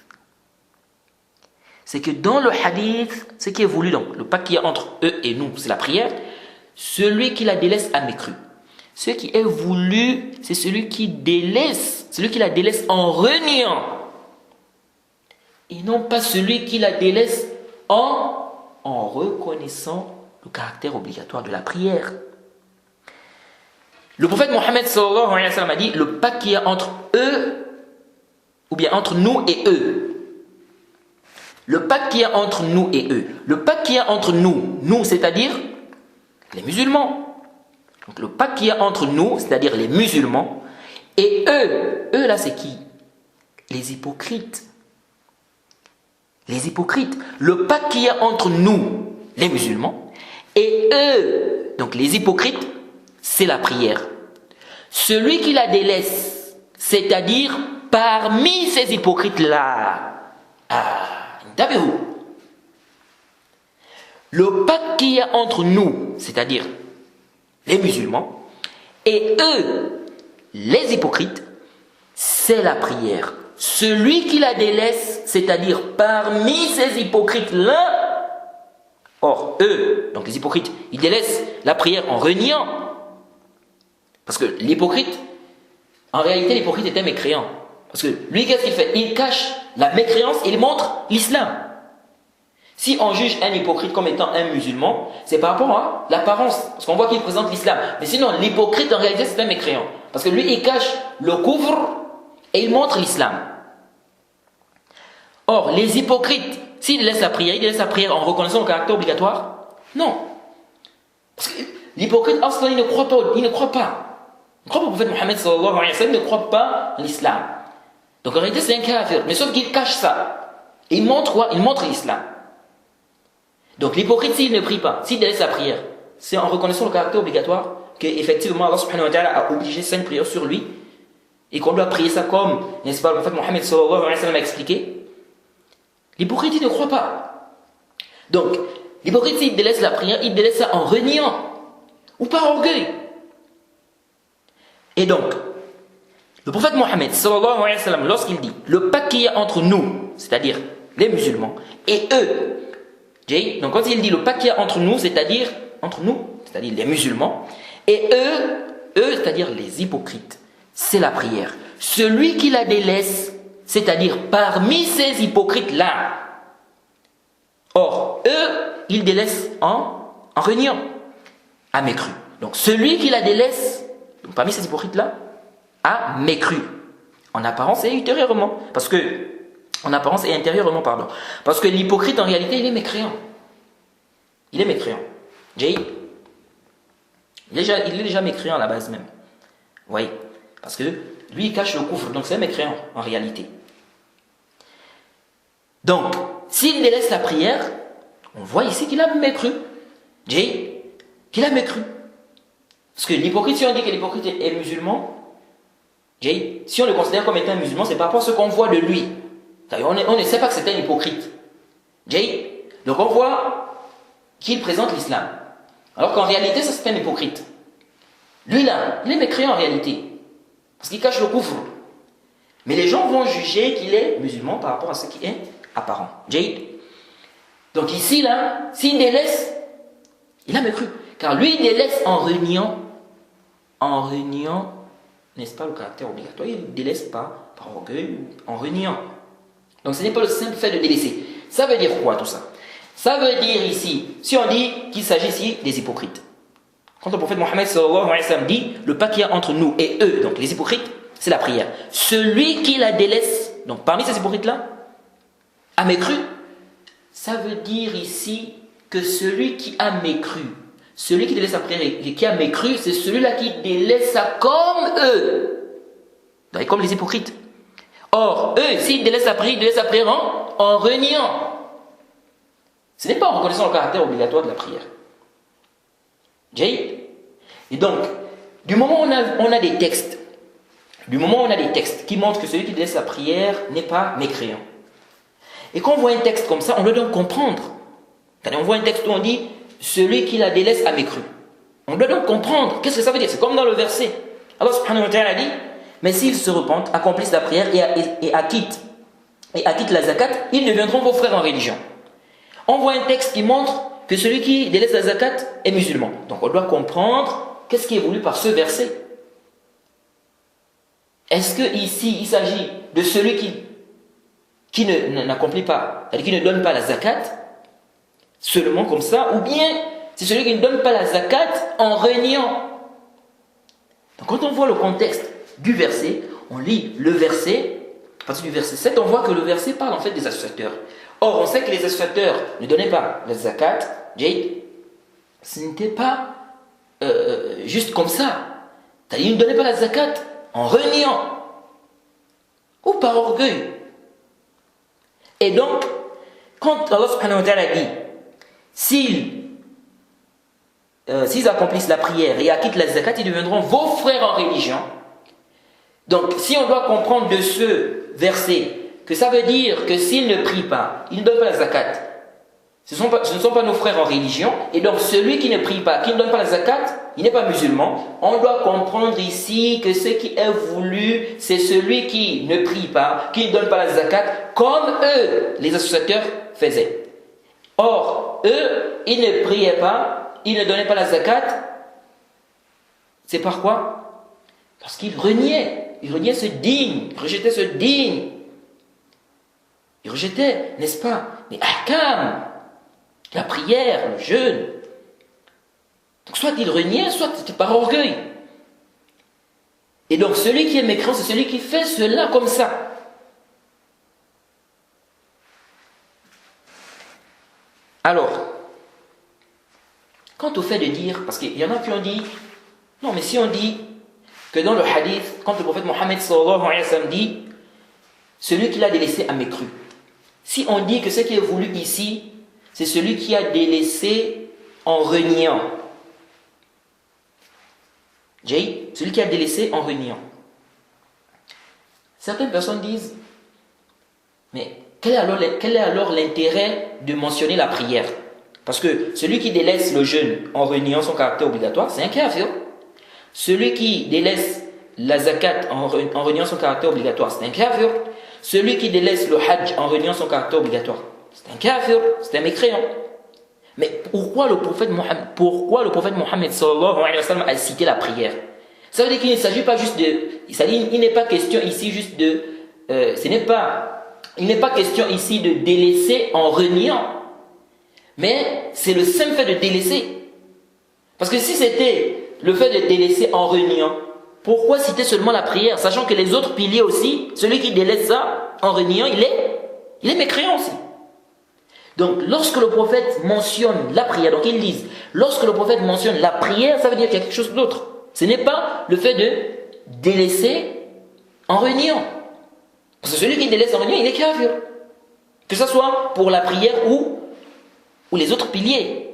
C'est que dans le hadith, ce qui est voulu, donc le pacte qu'il y a entre eux et nous, c'est la prière. Celui qui la délaisse a mécru. Ce qui est voulu, c'est celui qui la délaisse en reniant. Et non pas celui qui la délaisse en reconnaissant le caractère obligatoire de la prière. Le prophète Mohammed sallallahu alayhi wa sallam a dit, le pacte qu'il y a entre eux, ou bien entre nous et eux. Le pacte qu'il y a entre nous et eux. Le pacte qu'il y a entre nous, c'est-à-dire les musulmans. Donc le pacte qu'il y a entre nous, c'est-à-dire les musulmans, et eux là c'est qui? Les hypocrites. Les hypocrites. Le pacte qu'il y a entre nous, les musulmans, et eux, donc les hypocrites, c'est la prière. Celui qui la délaisse, c'est-à-dire parmi ces hypocrites-là, le pacte qu'il y a entre nous, c'est-à-dire les musulmans, et eux, les hypocrites, c'est la prière. Celui qui la délaisse, c'est-à-dire parmi ces hypocrites-là, or eux, donc les hypocrites, ils délaissent la prière en reniant. Parce que l'hypocrite, en réalité l'hypocrite était mécréant. Parce que lui, qu'est-ce qu'il fait? Il cache la mécréance et il montre l'islam. Si on juge un hypocrite comme étant un musulman, c'est par rapport à l'apparence. Parce qu'on voit qu'il présente l'islam. Mais sinon, l'hypocrite, en réalité, c'est un mécréant. Parce que lui, il cache le couvre et il montre l'islam. Or, les hypocrites, s'ils délaissent la prière, ils délaissent la prière en reconnaissant le caractère obligatoire? Non. Parce que l'hypocrite, il ne croit pas. Il ne croit pas. Il ne croit pas au prophète Mohammed sallallahu alayhi wa sallam, il ne croit pas en l'islam. Donc en réalité, c'est un kafir. Mais sauf qu'il cache ça. Et il montre quoi? Il montre l'islam. Donc l'hypocrite, s'il ne prie pas, s'il délaisse la prière, c'est en reconnaissant le caractère obligatoire qu'effectivement Allah subhanahu wa ta'ala a obligé 5 prières sur lui et qu'on doit prier ça comme, n'est-ce pas, le prophète Mohammed sallallahu alayhi wa sallam a expliqué. L'hypocrite, il ne croit pas. Donc, l'hypocrite, s'il délaisse la prière, il délaisse ça en reniant ou par orgueil. Et donc, le prophète Mohammed sallallahu alayhi wa sallam, lorsqu'il dit le pacte qu'il y a entre nous, c'est-à-dire les musulmans, et eux, donc quand il dit le pacte qu'il y a entre nous, c'est-à-dire les musulmans, et eux, c'est-à-dire les hypocrites, c'est la prière. Celui qui la délaisse, c'est-à-dire parmi ces hypocrites-là, or, eux, ils délaissent en reniant, a mécru. Donc celui qui la délaisse, donc, parmi ces hypocrites-là, a mécru. En apparence et intérieurement. Parce que l'hypocrite, en réalité, il est mécréant. Il est mécréant. Il est déjà mécréant à la base même. Oui. Parce que lui, il cache le couvre. Donc c'est un mécréant, en réalité. Donc, s'il délaisse la prière, on voit ici qu'il a mécru. Qu'il a mécru. Parce que l'hypocrite, si on dit que l'hypocrite est musulman, si on le considère comme étant un musulman, c'est par rapport à ce qu'on voit de lui. On ne sait pas que c'est un hypocrite. Donc on voit qu'il présente l'islam. Alors qu'en réalité, ça c'est un hypocrite. Lui là, il est mécréant en réalité. Parce qu'il cache le couvre. Mais les gens vont juger qu'il est musulman par rapport à ce qui est apparent. Donc ici là, s'il délaisse, il a mécru. Car lui, il délaisse en reniant, n'est-ce pas, le caractère obligatoire. Il ne délaisse pas par orgueil ou en reniant. Donc ce n'est pas le simple fait de délaisser. Ça veut dire quoi tout ça? Ça veut dire ici, si on dit qu'il s'agit ici des hypocrites. Quand le prophète Mohammed sallallahu alayhi wa sallam dit, le pas qu'il y a entre nous et eux, donc les hypocrites, c'est la prière. Celui qui la délaisse, donc parmi ces hypocrites-là, a mécru. Ça veut dire ici que celui qui a mécru, celui qui délaisse sa prière et qui a mécru, c'est celui-là qui délaisse ça comme eux. Donc, comme les hypocrites. Or, eux, s'ils délaissent sa prière, ils délaissent sa prière en reniant. Ce n'est pas en reconnaissant le caractère obligatoire de la prière. Et donc, du moment où on a des textes, qui montrent que celui qui délaisse sa prière n'est pas mécréant. Et quand on voit un texte comme ça, on doit donc comprendre. On voit un texte où on dit celui qui la délaisse a mécru. On doit donc comprendre. Qu'est-ce que ça veut dire? C'est comme dans le verset. Allah subhanahu wa ta'ala dit, mais s'ils se repentent, accomplissent la prière et acquittent la zakat, ils deviendront vos frères en religion. On voit un texte qui montre que celui qui délaisse la zakat est musulman. Donc on doit comprendre qu'est-ce qui est voulu par ce verset. Est-ce que ici il s'agit de celui qui n'accomplit pas, c'est-à-dire qui ne donne pas la zakat, seulement comme ça, ou bien c'est celui qui ne donne pas la zakat en reniant. Donc quand on voit le contexte du verset, on lit le verset, à partir du verset 7, on voit que le verset parle en fait des associateurs. Or, on sait que les associateurs ne donnaient pas la zakat, ce n'était pas juste comme ça. C'est-à-dire, ils ne donnaient pas la zakat en reniant ou par orgueil. Et donc, quand Allah subhanahu wa ta'ala dit, s'ils accomplissent la prière et acquittent la zakat, ils deviendront vos frères en religion. Donc, si on doit comprendre de ce verset que ça veut dire que s'ils ne prient pas, ils ne donnent pas la zakat, ce ne sont pas nos frères en religion, et donc celui qui ne prie pas, qui ne donne pas la zakat, il n'est pas musulman. On doit comprendre ici que ce qui est voulu, c'est celui qui ne prie pas, qui ne donne pas la zakat, comme eux, les associateurs, faisaient. Or, eux, ils ne priaient pas, ils ne donnaient pas la zakat. C'est par quoi? Parce qu'ils reniaient ce digne, ils rejetaient ce digne. Ils rejetaient, n'est-ce pas, les ahkam, la prière, le jeûne. Donc soit ils reniaient, soit c'était par orgueil. Et donc celui qui est mécréant, c'est celui qui fait cela comme ça. Alors, quant au fait de dire, parce qu'il y en a qui ont dit, non mais si on dit que dans le hadith, quand le prophète Mohammed sallallahu alayhi wa sallam dit, celui qui l'a délaissé a mécru. Si on dit que ce qui est voulu ici, c'est celui qui a délaissé en reniant. Celui qui a délaissé en reniant. Certaines personnes disent, mais quel est alors l'intérêt de mentionner la prière? Parce que celui qui délaisse le jeûne en reniant son caractère obligatoire, c'est un kafir. Celui qui délaisse la zakat en reniant son caractère obligatoire, c'est un kafir. Celui qui délaisse le hajj en reniant son caractère obligatoire, c'est un kafir, c'est un mécréant. Mais pourquoi le prophète Mohammed sallallahu alayhi wa sallam a cité la prière? Ça veut dire qu'il ne s'agit pas juste de... Il n'est pas question ici juste de... il n'est pas question ici de délaisser en reniant. Mais c'est le simple fait de délaisser. Parce que si c'était le fait de délaisser en reniant, pourquoi citer seulement la prière, sachant que les autres piliers aussi, celui qui délaisse ça en reniant, il est mécréant aussi. Donc, lorsque le prophète mentionne la prière, donc ils disent, lorsque le prophète mentionne la prière, ça veut dire qu'il y a quelque chose d'autre. Ce n'est pas le fait de délaisser en reniant. Parce que celui qui délaisse en reniant, il est kafir. Que ce soit pour la prière ou les autres piliers.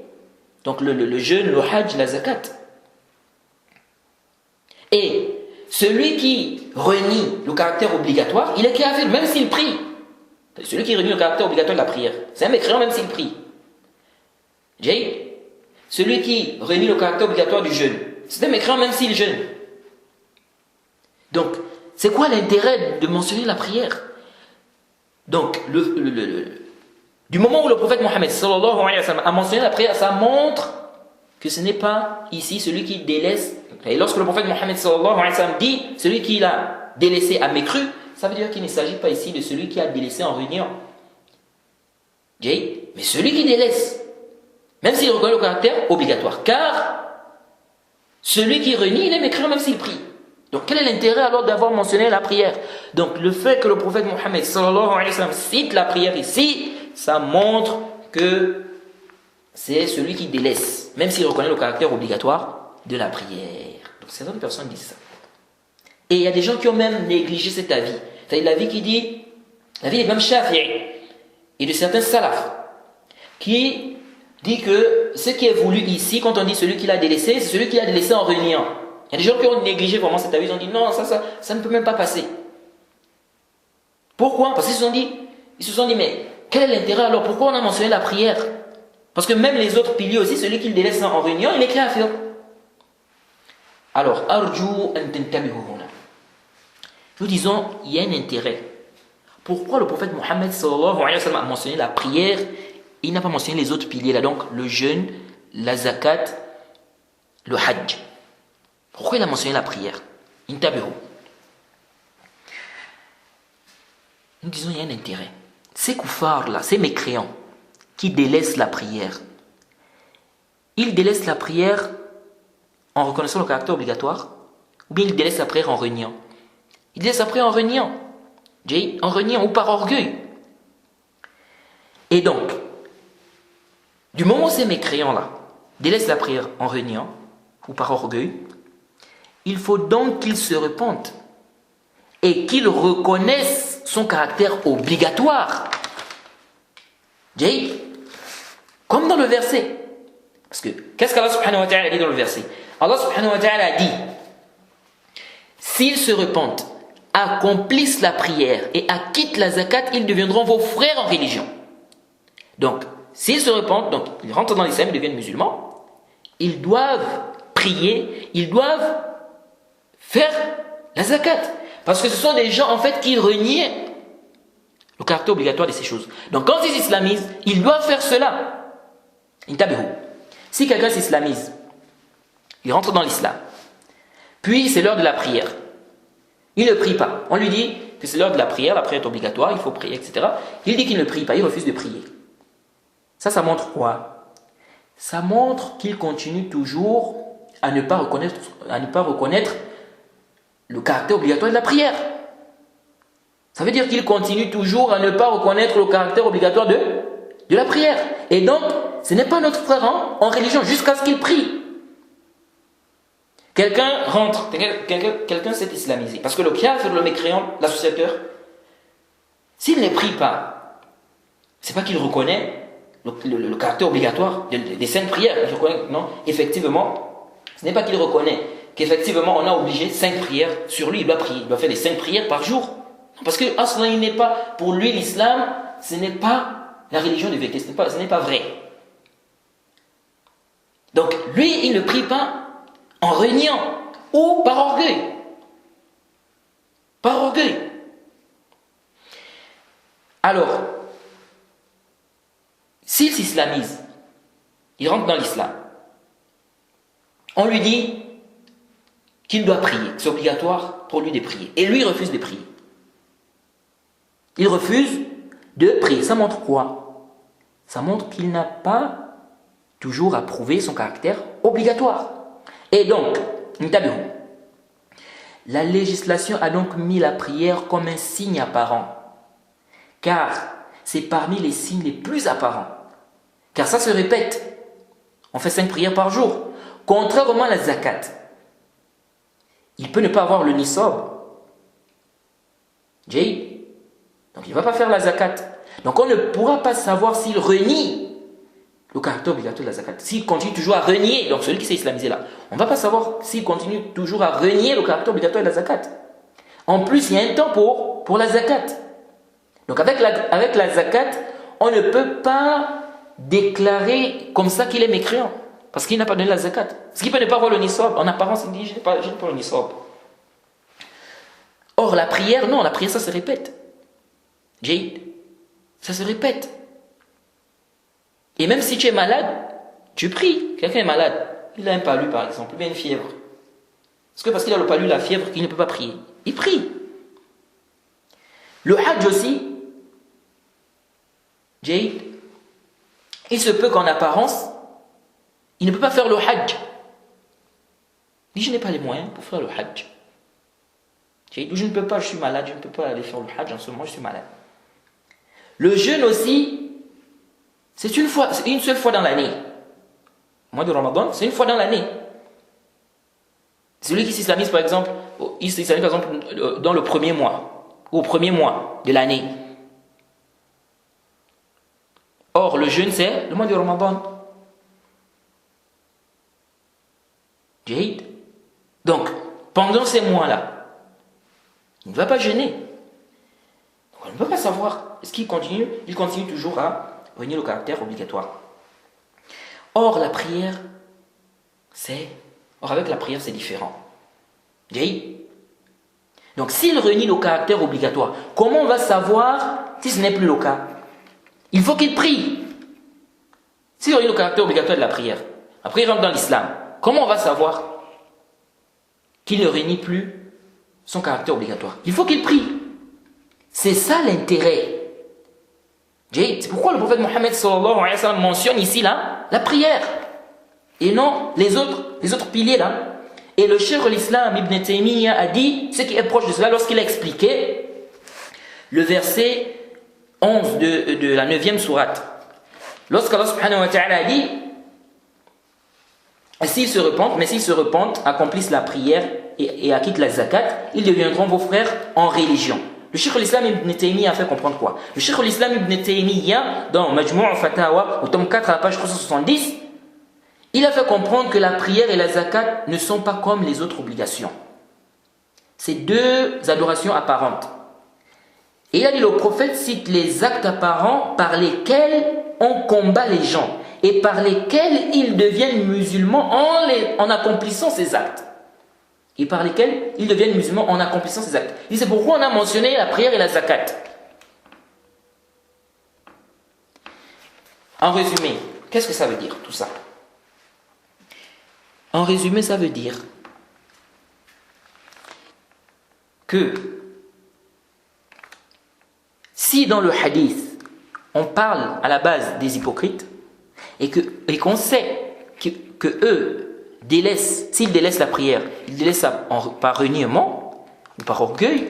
Donc, le jeûne, le hajj, la zakat. Et celui qui renie le caractère obligatoire, il est kafir, même s'il prie. Celui qui renie le caractère obligatoire de la prière, c'est un mécréant même s'il prie. Celui qui renie le caractère obligatoire du jeûne, c'est un mécréant même s'il jeûne. Donc, c'est quoi l'intérêt de mentionner la prière? Donc, du moment où le prophète Mohammed sallallahu alayhi wa sallam a mentionné la prière, ça montre que ce n'est pas ici celui qui délaisse Et lorsque le prophète Mohammed sallallahu alayhi wa sallam dit celui qui l'a délaissé a mécru, ça veut dire qu'il ne s'agit pas ici de celui qui a délaissé en reniant. Mais celui qui délaisse, même s'il reconnaît le caractère obligatoire, car celui qui renie, il est mécréant même s'il prie. Donc quel est l'intérêt alors d'avoir mentionné la prière? Donc le fait que le prophète Mohammed sallallahu alayhi wa sallam cite la prière ici, ça montre que c'est celui qui délaisse, même s'il reconnaît le caractère obligatoire de la prière. Donc certaines personnes disent ça. Et il y a des gens qui ont même négligé cet avis. C'est-à-dire l'avis qui dit, l'avis d'Imam Shafi'i et de certains salafs, qui dit que ce qui est voulu ici, quand on dit celui qui l'a délaissé, c'est celui qui l'a délaissé en reniant. Il y a des gens qui ont négligé vraiment cet avis, ils ont dit non, ça ne peut même pas passer. Pourquoi? Parce qu'ils se sont dit, mais quel est l'intérêt alors? Pourquoi on a mentionné la prière? Parce que même les autres piliers aussi, celui qui le délaisse en réunion, il est kafir. Alors, arju an tantabihu huna. Nous disons, il y a un intérêt. Pourquoi le prophète Mohammed sallallahu alayhi wa sallam a mentionné la prière, il n'a pas mentionné les autres piliers là, donc le jeûne, la zakat, le hajj? Pourquoi il a mentionné la prière? Intabihu. Nous disons, il y a un intérêt. Ces koufars là, ces mécréants, qui délaissent la prière, ils délaissent la prière en reconnaissant le caractère obligatoire, ou bien ils délaissent la prière en reniant? Ils délaissent la prière en reniant. En reniant ou par orgueil. Et donc, du moment où ces mécréants-là délaissent la prière en reniant ou par orgueil, il faut donc qu'ils se repentent et qu'ils reconnaissent son caractère obligatoire. Comme dans le verset. Parce que, qu'est-ce qu'Allah subhanahu wa ta'ala a dit dans le verset? Allah subhanahu wa ta'ala a dit, s'ils se repentent, accomplissent la prière et acquittent la zakat, ils deviendront vos frères en religion. Donc, s'ils se repentent, donc ils rentrent dans l'islam, ils deviennent musulmans, ils doivent prier, ils doivent faire la zakat. Parce que ce sont des gens en fait qui renient le caractère obligatoire de ces choses. Donc quand ils s'islamisent, ils doivent faire cela. Si quelqu'un s'islamise, il rentre dans l'islam, puis c'est l'heure de la prière, il ne prie pas. On lui dit que c'est l'heure de la prière est obligatoire, il faut prier, etc. Il dit qu'il ne prie pas, il refuse de prier. Ça montre quoi? Ça montre qu'il continue toujours à ne pas reconnaître le caractère obligatoire de la prière. Ça veut dire qu'il continue toujours à ne pas reconnaître le caractère obligatoire de la prière. Et donc, ce n'est pas notre frère en religion jusqu'à ce qu'il prie. Quelqu'un rentre, quelqu'un s'est islamisé. Parce que le kafir, le mécréant, l'associateur, s'il ne prie pas, c'est pas qu'il reconnaît le caractère obligatoire des saintes prières. Il reconnaît, non, effectivement, ce n'est pas qu'il reconnaît qu'effectivement on a obligé 5 prières sur lui, il doit prier, il doit faire les 5 prières par jour. Non, parce que il n'est pas, pour lui l'islam, ce n'est pas la religion de vérité, ce n'est pas vrai. Donc lui, il ne prie pas en reniant ou par orgueil. Par orgueil. Alors, s'il s'islamise, il rentre dans l'islam, on lui dit qu'il doit prier, c'est obligatoire pour lui de prier. Et lui, il refuse de prier. Il refuse de prier. Ça montre quoi? Ça montre qu'il n'a pas toujours approuvé son caractère obligatoire. Et donc, la législation a donc mis la prière comme un signe apparent. Car c'est parmi les signes les plus apparents. Car ça se répète. On fait 5 prières par jour. Contrairement à la zakat. Il peut ne pas avoir le nisab. Donc il ne va pas faire la zakat. Donc on ne pourra pas savoir s'il renie le caractère obligatoire de la zakat. S'il continue toujours à renier, donc celui qui s'est islamisé là, on ne va pas savoir s'il continue toujours à renier le caractère obligatoire de la zakat. En plus, il y a un temps pour la zakat. Donc avec la zakat, on ne peut pas déclarer comme ça qu'il est mécréant. Parce qu'il n'a pas donné la zakat. Ce qui peut ne pas avoir le nisab. En apparence, il dit, je n'ai pas le nisab. Or, la prière, non, la prière, ça se répète. Ça se répète. Et même si tu es malade, tu pries. Quelqu'un est malade, il a un palu par exemple, il a une fièvre. Est-ce que parce qu'il a le palu, la fièvre, qu'il ne peut pas prier? Il prie. Le hajj aussi, Jade, il se peut qu'en apparence, il ne peut pas faire le hajj. Il dit, je n'ai pas les moyens pour faire le hajj. Jade, je ne peux pas, je suis malade, je ne peux pas aller faire le hajj en ce moment, je suis malade. Le jeûne aussi, c'est une seule fois dans l'année. Le mois de Ramadan, c'est une fois dans l'année. Celui qui s'islamise par exemple, dans le premier mois, ou au premier mois de l'année. Or, le jeûne, c'est le mois de Ramadan. Jade. Donc, pendant ces mois-là, il ne va pas jeûner. Donc, on ne peut pas savoir. Est-ce qu'il continue? Il continue toujours à renier le caractère obligatoire. Or, la prière, avec la prière, c'est différent. Jade. Donc, s'il renie le caractère obligatoire, comment on va savoir si ce n'est plus le cas? Il faut qu'il prie. S'il renie le caractère obligatoire de la prière, après il rentre dans l'islam, comment on va savoir qu'il ne renie plus son caractère obligatoire? Il faut qu'il prie. C'est ça l'intérêt. C'est pourquoi le prophète Mohammed sallallahu alayhi wa sallam mentionne ici la prière et non les autres piliers là. Et le cheikh l'islam Ibn Taymiyyah a dit ce qui est proche de cela lorsqu'il a expliqué le verset 11 de la 9e sourate. Lorsqu'Allah subhanahu wa ta'ala a dit s'ils se repentent, accomplissent la prière et acquittent la zakat, ils deviendront vos frères en religion. Le cheikh l'islam Ibn Taymiyyah a fait comprendre quoi? Le cheikh l'islam Ibn Taymiyyah dans Majmou' al-Fatawa au tome 4 à la page 370, il a fait comprendre que la prière et la zakat ne sont pas comme les autres obligations. C'est deux adorations apparentes. Et il a dit, le prophète cite les actes apparents par lesquels on combat les gens et par lesquels ils deviennent musulmans en accomplissant ces actes. Et par lesquels ils deviennent musulmans en accomplissant ces actes. Et c'est pourquoi on a mentionné la prière et la zakat. En résumé, qu'est-ce que ça veut dire tout ça? En résumé, ça veut dire que si dans le hadith, on parle à la base des hypocrites et qu'on sait que eux délaissent, s'ils délaissent la prière, ils délaissent par reniement ou par orgueil,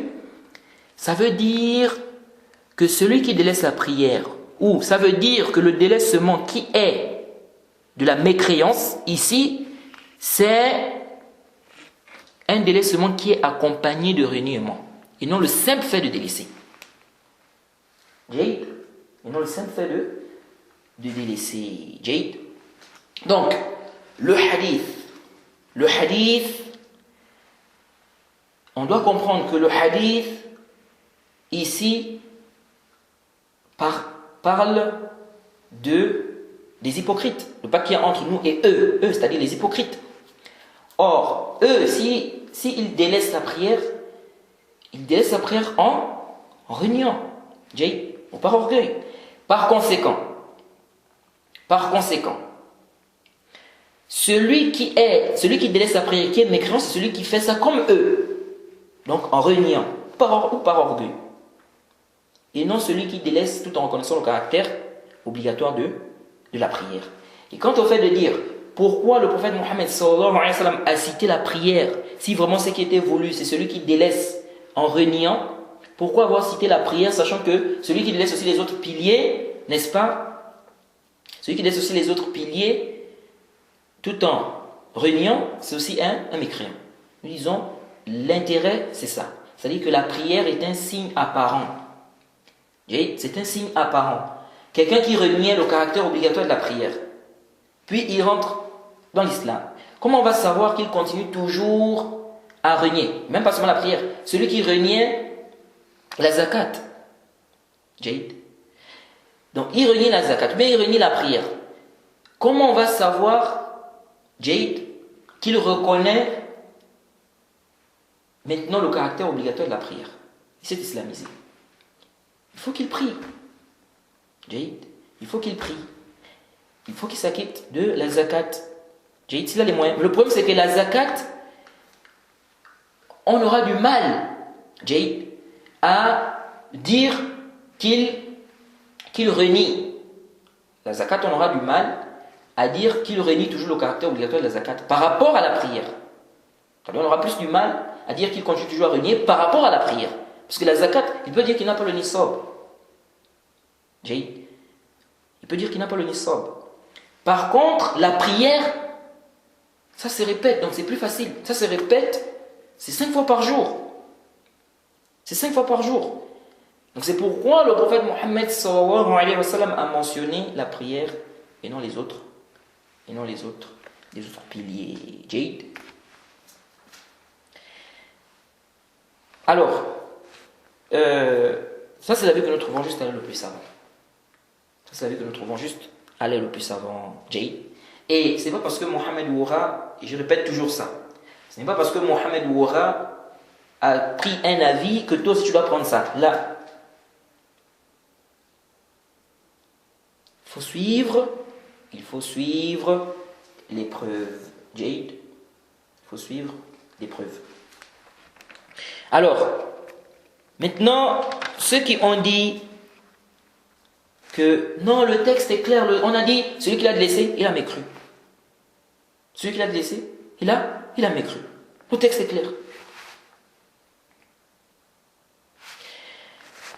ça veut dire que celui qui délaisse la prière, ou ça veut dire que le délaissement qui est de la mécréance, ici, c'est un délaissement qui est accompagné de reniement, et non le simple fait de délaisser. Jade, et non le simple fait de délaisser. Jade. Donc, le hadith, on doit comprendre que le hadith, ici, parle des hypocrites, le pas qu'il y a entre nous et eux, c'est-à-dire les hypocrites. Or, eux, s'ils délaissent la prière, ils délaissent la prière en reniant, ou par orgueil. Par conséquent, celui qui délaisse la prière, qui est mécréant, c'est celui qui fait ça comme eux, donc en reniant, ou par orgueil. Et non celui qui délaisse tout en reconnaissant le caractère obligatoire de la prière. Et quant au fait de dire pourquoi le prophète Mohammed sallallahu alayhi wa sallam a cité la prière, si vraiment ce qui était voulu, c'est celui qui délaisse en reniant, pourquoi avoir cité la prière, sachant que celui qui délaisse aussi les autres piliers, n'est-ce pas? Celui qui délaisse aussi les autres piliers, tout en reniant, c'est aussi un mécréant. Nous disons, l'intérêt, c'est ça. C'est-à-dire que la prière est un signe apparent. C'est un signe apparent. Quelqu'un qui reniait le caractère obligatoire de la prière, puis il rentre dans l'islam. Comment on va savoir qu'il continue toujours à renier? Même pas seulement la prière. Celui qui reniait la zakat. Donc il renie la zakat, mais il renie la prière. Comment on va savoir, qu'il reconnaît maintenant le caractère obligatoire de la prière? Il s'est islamisé. Il faut qu'il prie. Il faut qu'il prie. Il faut qu'il s'acquitte de la zakat. Il a les moyens. Le problème, c'est que la zakat, on aura du mal, Jay, à dire qu'il renie la zakat, on aura du mal à dire qu'il renie toujours le caractère obligatoire de la zakat par rapport à la prière. On aura plus du mal à dire qu'il continue toujours à renier par rapport à la prière. Parce que la zakat, il peut dire qu'il n'a pas le nisab. Jay, il peut dire qu'il n'a pas le nisab. Par contre, la prière, ça se répète, donc c'est plus facile. Ça se répète, c'est 5 fois par jour. C'est 5 fois par jour. Donc c'est pourquoi le prophète Mohammed sallallahu alayhi wa sallam a mentionné la prière et non les autres piliers. Jade. Alors, ça c'est la vie que nous trouvons juste à l'aile le plus savant. Ça c'est la vie que nous trouvons juste à l'aile le plus savant. Jade. Et c'est pas parce que Mohammed Oura, et je répète toujours ça, ce n'est pas parce que Mohammed Oura a pris un avis que toi aussi tu dois prendre ça. Là, il faut suivre l'épreuve. Jade, il faut suivre l'épreuve. Alors, maintenant, ceux qui ont dit que non, le texte est clair, on a dit, celui qui l'a laissé, il a mécru. Celui qui l'a laissé, il a mécru. Le texte est clair.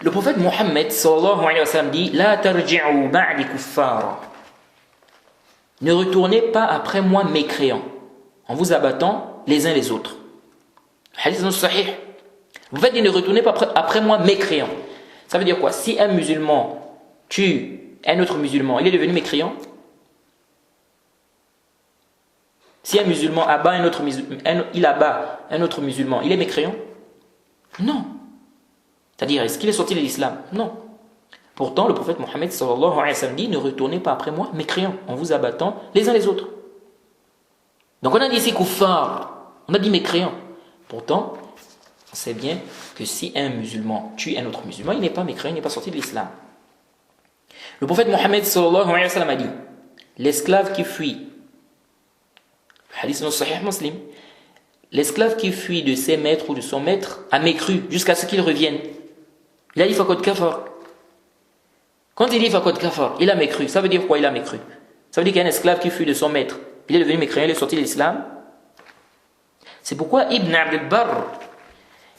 Le prophète Mohammed sallallahu alayhi wa sallam dit La tarji'u ba'di kuffara. Ne retournez pas après moi mécréants, en vous abattant les uns les autres. Hadith sahih. Vous faites ne retournez pas après moi mécréants. Ça veut dire quoi? Si un musulman tue un autre musulman, il est devenu mécréant? Si un musulman abat un autre musulman, il est mécréant? Non. C'est-à-dire, est-ce qu'il est sorti de l'islam? Non. Pourtant, le prophète Mohammed sallallahu alayhi wa sallam dit ne retournez pas après moi mécréants, en vous abattant les uns les autres. Donc on a dit ici kuffar, on a dit mécréant. Pourtant, on sait bien que si un musulman tue un autre musulman, il n'est pas mécréant, il n'est pas sorti de l'islam. Le prophète Mohammed sallallahu alayhi wa sallam a dit l'esclave qui fuit, hadith dans Sahih Muslim, l'esclave qui fuit de ses maîtres ou de son maître a mécru jusqu'à ce qu'il revienne. Il a dit faqad kafar. Quand il dit faqad kafar, il a mécru. Ça veut dire quoi il a mécru? Ça veut dire qu'il y a un esclave qui fuit de son maître. Il est devenu mécréant, il est sorti de l'islam. C'est pourquoi Ibn Abd al-Barr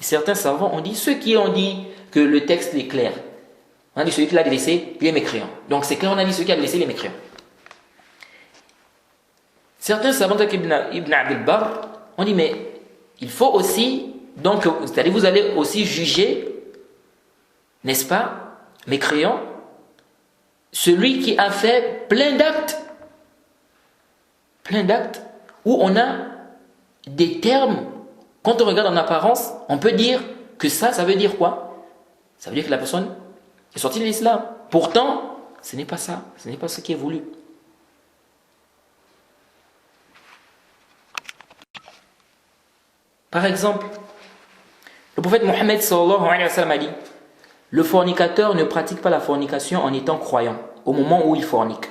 et certains savants ont dit, ceux qui ont dit que le texte est clair, on a dit celui qui l'a laissé, il est mécréant. Donc c'est clair, on a dit celui qui a laissé, il est mécréant. Certains savants comme Ibn Abd al-Barr ont dit, mais il faut aussi, donc, c'est-à-dire vous allez aussi juger, n'est-ce pas, mécréant, celui qui a fait plein d'actes où on a des termes, quand on regarde en apparence, on peut dire que ça veut dire quoi? Ça veut dire que la personne est sortie de l'islam. Pourtant, ce n'est pas ça, ce n'est pas ce qui est voulu. Par exemple, le prophète Mohammed sallallahu alayhi wa sallam a dit le fornicateur ne pratique pas la fornication en étant croyant au moment où il fornique.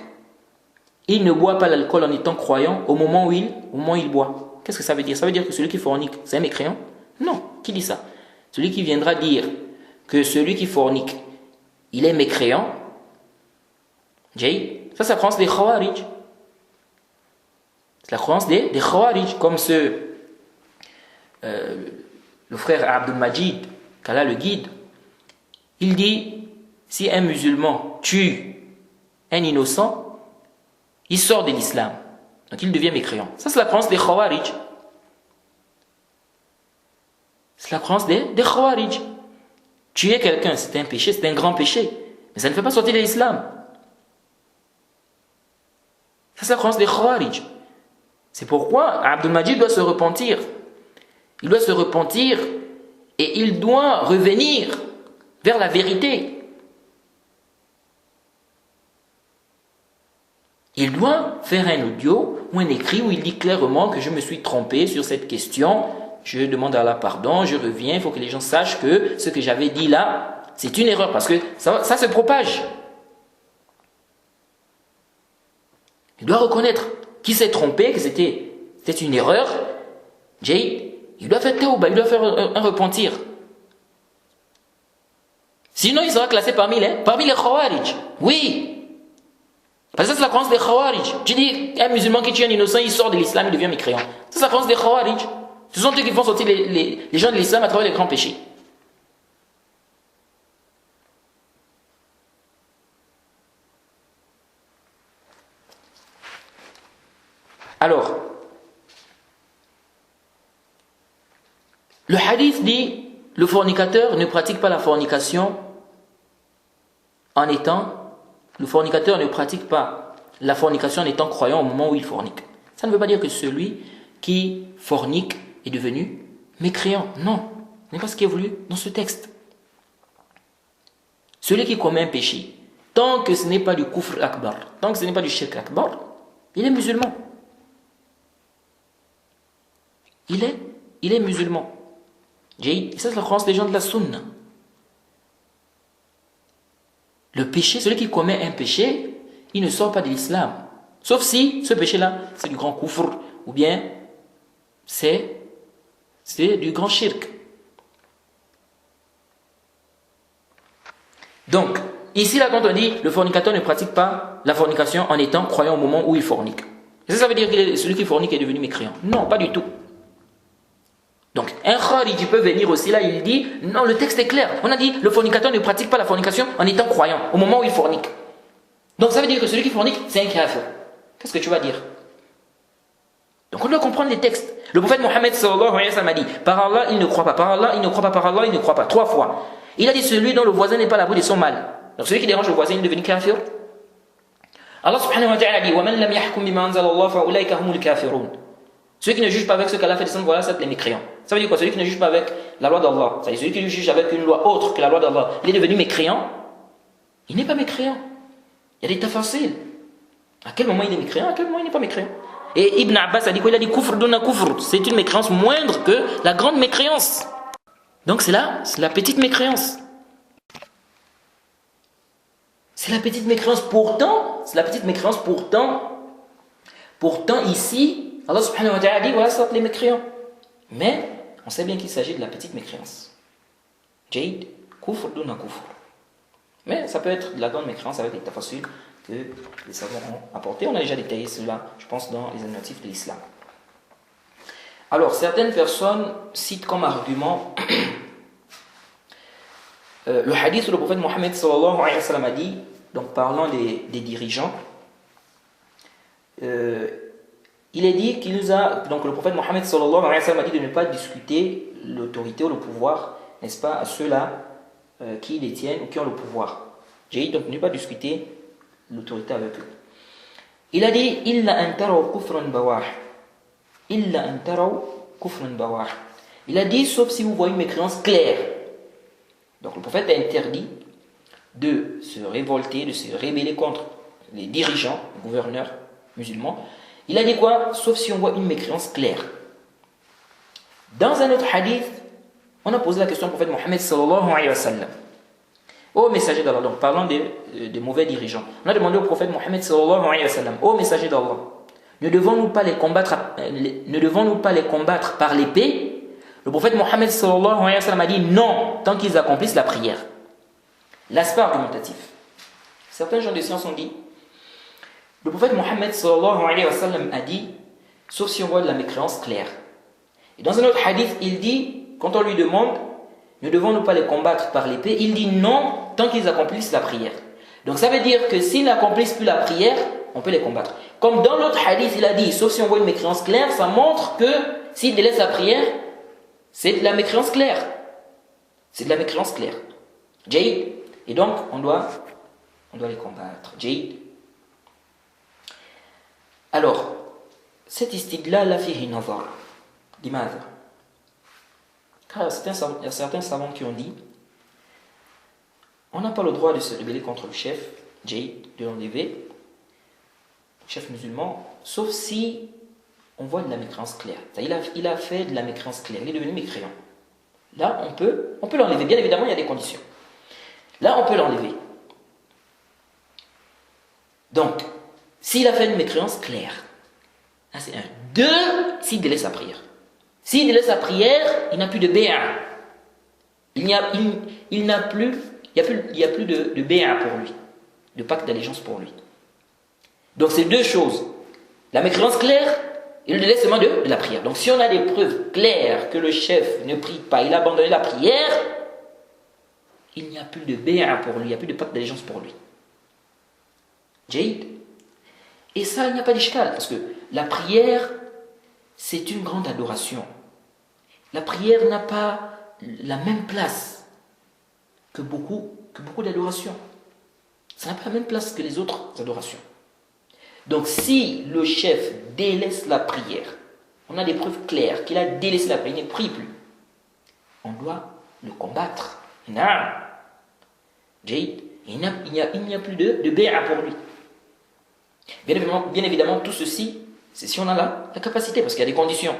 Il ne boit pas l'alcool en étant croyant au moment où il boit. Qu'est-ce que ça veut dire? Ça veut dire que celui qui fornique, c'est un mécréant? Non. Qui dit ça? Celui qui viendra dire que celui qui fornique, il est mécréant. Ça, c'est la croyance des Khawarij. C'est la croyance des Khawarij, comme le frère Abdul Majid, qu'Allah le guide. Il dit, si un musulman tue un innocent, il sort de l'islam. Donc il devient mécréant. Ça, c'est la croyance des Khawarij. C'est la croyance des Khawarij. Tuer quelqu'un, c'est un péché, c'est un grand péché. Mais ça ne fait pas sortir de l'islam. Ça, c'est la croyance des Khawarij. C'est pourquoi Abdul Majid doit se repentir. Il doit se repentir et il doit revenir vers la vérité. Il doit faire un audio ou un écrit où il dit clairement que je me suis trompé sur cette question, je demande à Allah pardon, je reviens, il faut que les gens sachent que ce que j'avais dit là, c'est une erreur parce que ça se propage. Il doit reconnaître qu'il s'est trompé, que c'était une erreur, et il doit faire tauba, il doit faire un repentir. Sinon, il sera classé parmi les Khawarij. Oui. Parce que ça, c'est la croyance des Khawarij. Tu dis, un musulman qui tue un innocent, il sort de l'islam, il devient mécréant. Ça, c'est la croyance des Khawarij. Ce sont eux qui font sortir les gens de l'islam à travers les grands péchés. Alors, le hadith dit, le fornicateur ne pratique pas la fornication le fornicateur ne pratique pas la fornication en étant croyant au moment où il fornique. Ça ne veut pas dire que celui qui fornique est devenu mécréant. Non, ce n'est pas ce qui est voulu dans ce texte. Celui qui commet un péché, tant que ce n'est pas du kufr akbar, tant que ce n'est pas du shirk akbar, il est musulman. Il est musulman. Et ça, c'est la croyance des gens de la sunna. Le péché, celui qui commet un péché, il ne sort pas de l'islam. Sauf si ce péché-là, c'est du grand kufr, ou bien c'est du grand shirk. Donc, ici, là, quand on dit le fornicateur ne pratique pas la fornication en étant croyant au moment où il fornique. Est-ce que ça veut dire que celui qui fornique est devenu mécréant? Non, pas du tout. Donc, un kharij peut venir aussi là, il dit, non, le texte est clair. On a dit, le fornicateur ne pratique pas la fornication en étant croyant, au moment où il fornique. Donc, ça veut dire que celui qui fornique, c'est un kafir. Qu'est-ce que tu vas dire? Donc, on doit comprendre les textes. Le prophète Mohammed sallallahu alayhi wa sallam a dit, par Allah, il ne croit pas, par Allah, il ne croit pas, par Allah, il ne croit pas. 3 fois. Il a dit, celui dont le voisin n'est pas à l'abri de son mal. Donc, celui qui dérange le voisin, il est devenu kafir. Allah subhanahu wa ta'ala dit, وَمَنْ لَمْ يَحْكُمْ بِمَا أَنزَلَ اللَّهُ فَأُولَٰئِكَ هُمُ الْكَافِرُونَ. Ceux qui ne jugent pas avec ce qu'Allah fait descendre, voilà, ça c'est les mécréants. Ça veut dire quoi? Celui qui ne juge pas avec la loi d'Allah, c'est-à-dire celui qui juge avec une loi autre que la loi d'Allah, il est devenu mécréant. Il n'est pas mécréant. Il y a des tafasil. À quel moment il est mécréant? À quel moment il n'est pas mécréant? Et Ibn Abbas a dit quoi? Il a dit kufr duna kufr. C'est une mécréance moindre que la grande mécréance. Donc c'est la petite mécréance. C'est la petite mécréance. Pourtant, ici, Allah subhanahu wa ta'ala dit, voilà, ça les mécréants. Mais, on sait bien qu'il s'agit de la petite mécréance. Jaid, kufr duna kufr. Mais ça peut être de la grande mécréance avec les tafasil que les savants ont apporté. On a déjà détaillé cela, je pense, dans les notifs de l'islam. Alors, certaines personnes citent comme argument le hadith où le prophète Mohammed sallallahu alayhi wa sallam a dit, donc parlant des dirigeants, il est dit qu'il nous a, donc le prophète Mohammed sallallahu alayhi wa sallam a dit de ne pas discuter l'autorité ou le pouvoir, n'est-ce pas, à ceux-là qui détiennent ou qui ont le pouvoir. J'ai dit donc ne pas discuter l'autorité avec eux. Il a dit illa an taraw kufran bawah. Illa an taraw kufran bawah. Il a dit sauf si vous voyez une mécréance claire. Donc le prophète a interdit de se révolter, de se rebeller contre les dirigeants, les gouverneurs musulmans. Il a dit quoi? Sauf si on voit une mécréance claire. Dans un autre hadith, on a posé la question au prophète Mohammed sallallahu alayhi wa sallam. Ô messager d'Allah, donc parlant des mauvais dirigeants, on a demandé au prophète Mohammed sallallahu alayhi wa sallam, ô messager d'Allah, ne devons-nous pas les combattre par l'épée? Le prophète Mohammed sallallahu alayhi wa sallam a dit non, tant qu'ils accomplissent la prière. L'aspect argumentatif. Certains gens de science ont dit, le prophète Mohammed sallallahu alayhi wa sallam a dit, sauf si on voit de la mécréance claire. Et dans un autre hadith, il dit, quand on lui demande, ne devons-nous pas les combattre par l'épée? Il dit non, tant qu'ils accomplissent la prière. Donc ça veut dire que s'ils n'accomplissent plus la prière, on peut les combattre. Comme dans l'autre hadith, il a dit, sauf si on voit une mécréance claire, ça montre que s'ils délaissent la prière, c'est de la mécréance claire. C'est de la mécréance claire. Jaïd. Et donc, on doit les combattre. Jaïd. Alors, cette istidlal la fihi nazar. Limadha. Car il y a certains savants qui ont dit, on n'a pas le droit de se rebeller contre le chef, Jaïd, de l'enlever, chef musulman, sauf si on voit de la mécréance claire. Il a fait de la mécréance claire, il est devenu mécréant. Là, on peut l'enlever. Bien évidemment, il y a des conditions. Là, on peut l'enlever. Donc, s'il a fait une mécréance claire, là c'est un. 2, s'il délaisse sa prière. S'il délaisse la prière, il n'a plus de bé'a. Il n'y a plus de bé'a pour lui, de pacte d'allégeance pour lui. Donc c'est deux choses, la mécréance claire et le délaissement de la prière. Donc si on a des preuves claires que le chef ne prie pas, il a abandonné la prière, il n'y a plus de bé'a pour lui, il n'y a plus de pacte d'allégeance pour lui. Jaïd. Et ça, il n'y a pas d'ishkal, parce que la prière, c'est une grande adoration. La prière n'a pas la même place que beaucoup d'adorations. Ça n'a pas la même place que les autres adorations. Donc si le chef délaisse la prière, on a des preuves claires qu'il a délaissé la prière, il ne prie plus, on doit le combattre. Non. Jaïd, il n'y a plus de bé'a pour lui. Bien évidemment, tout ceci, c'est si on a la capacité, parce qu'il y a des conditions.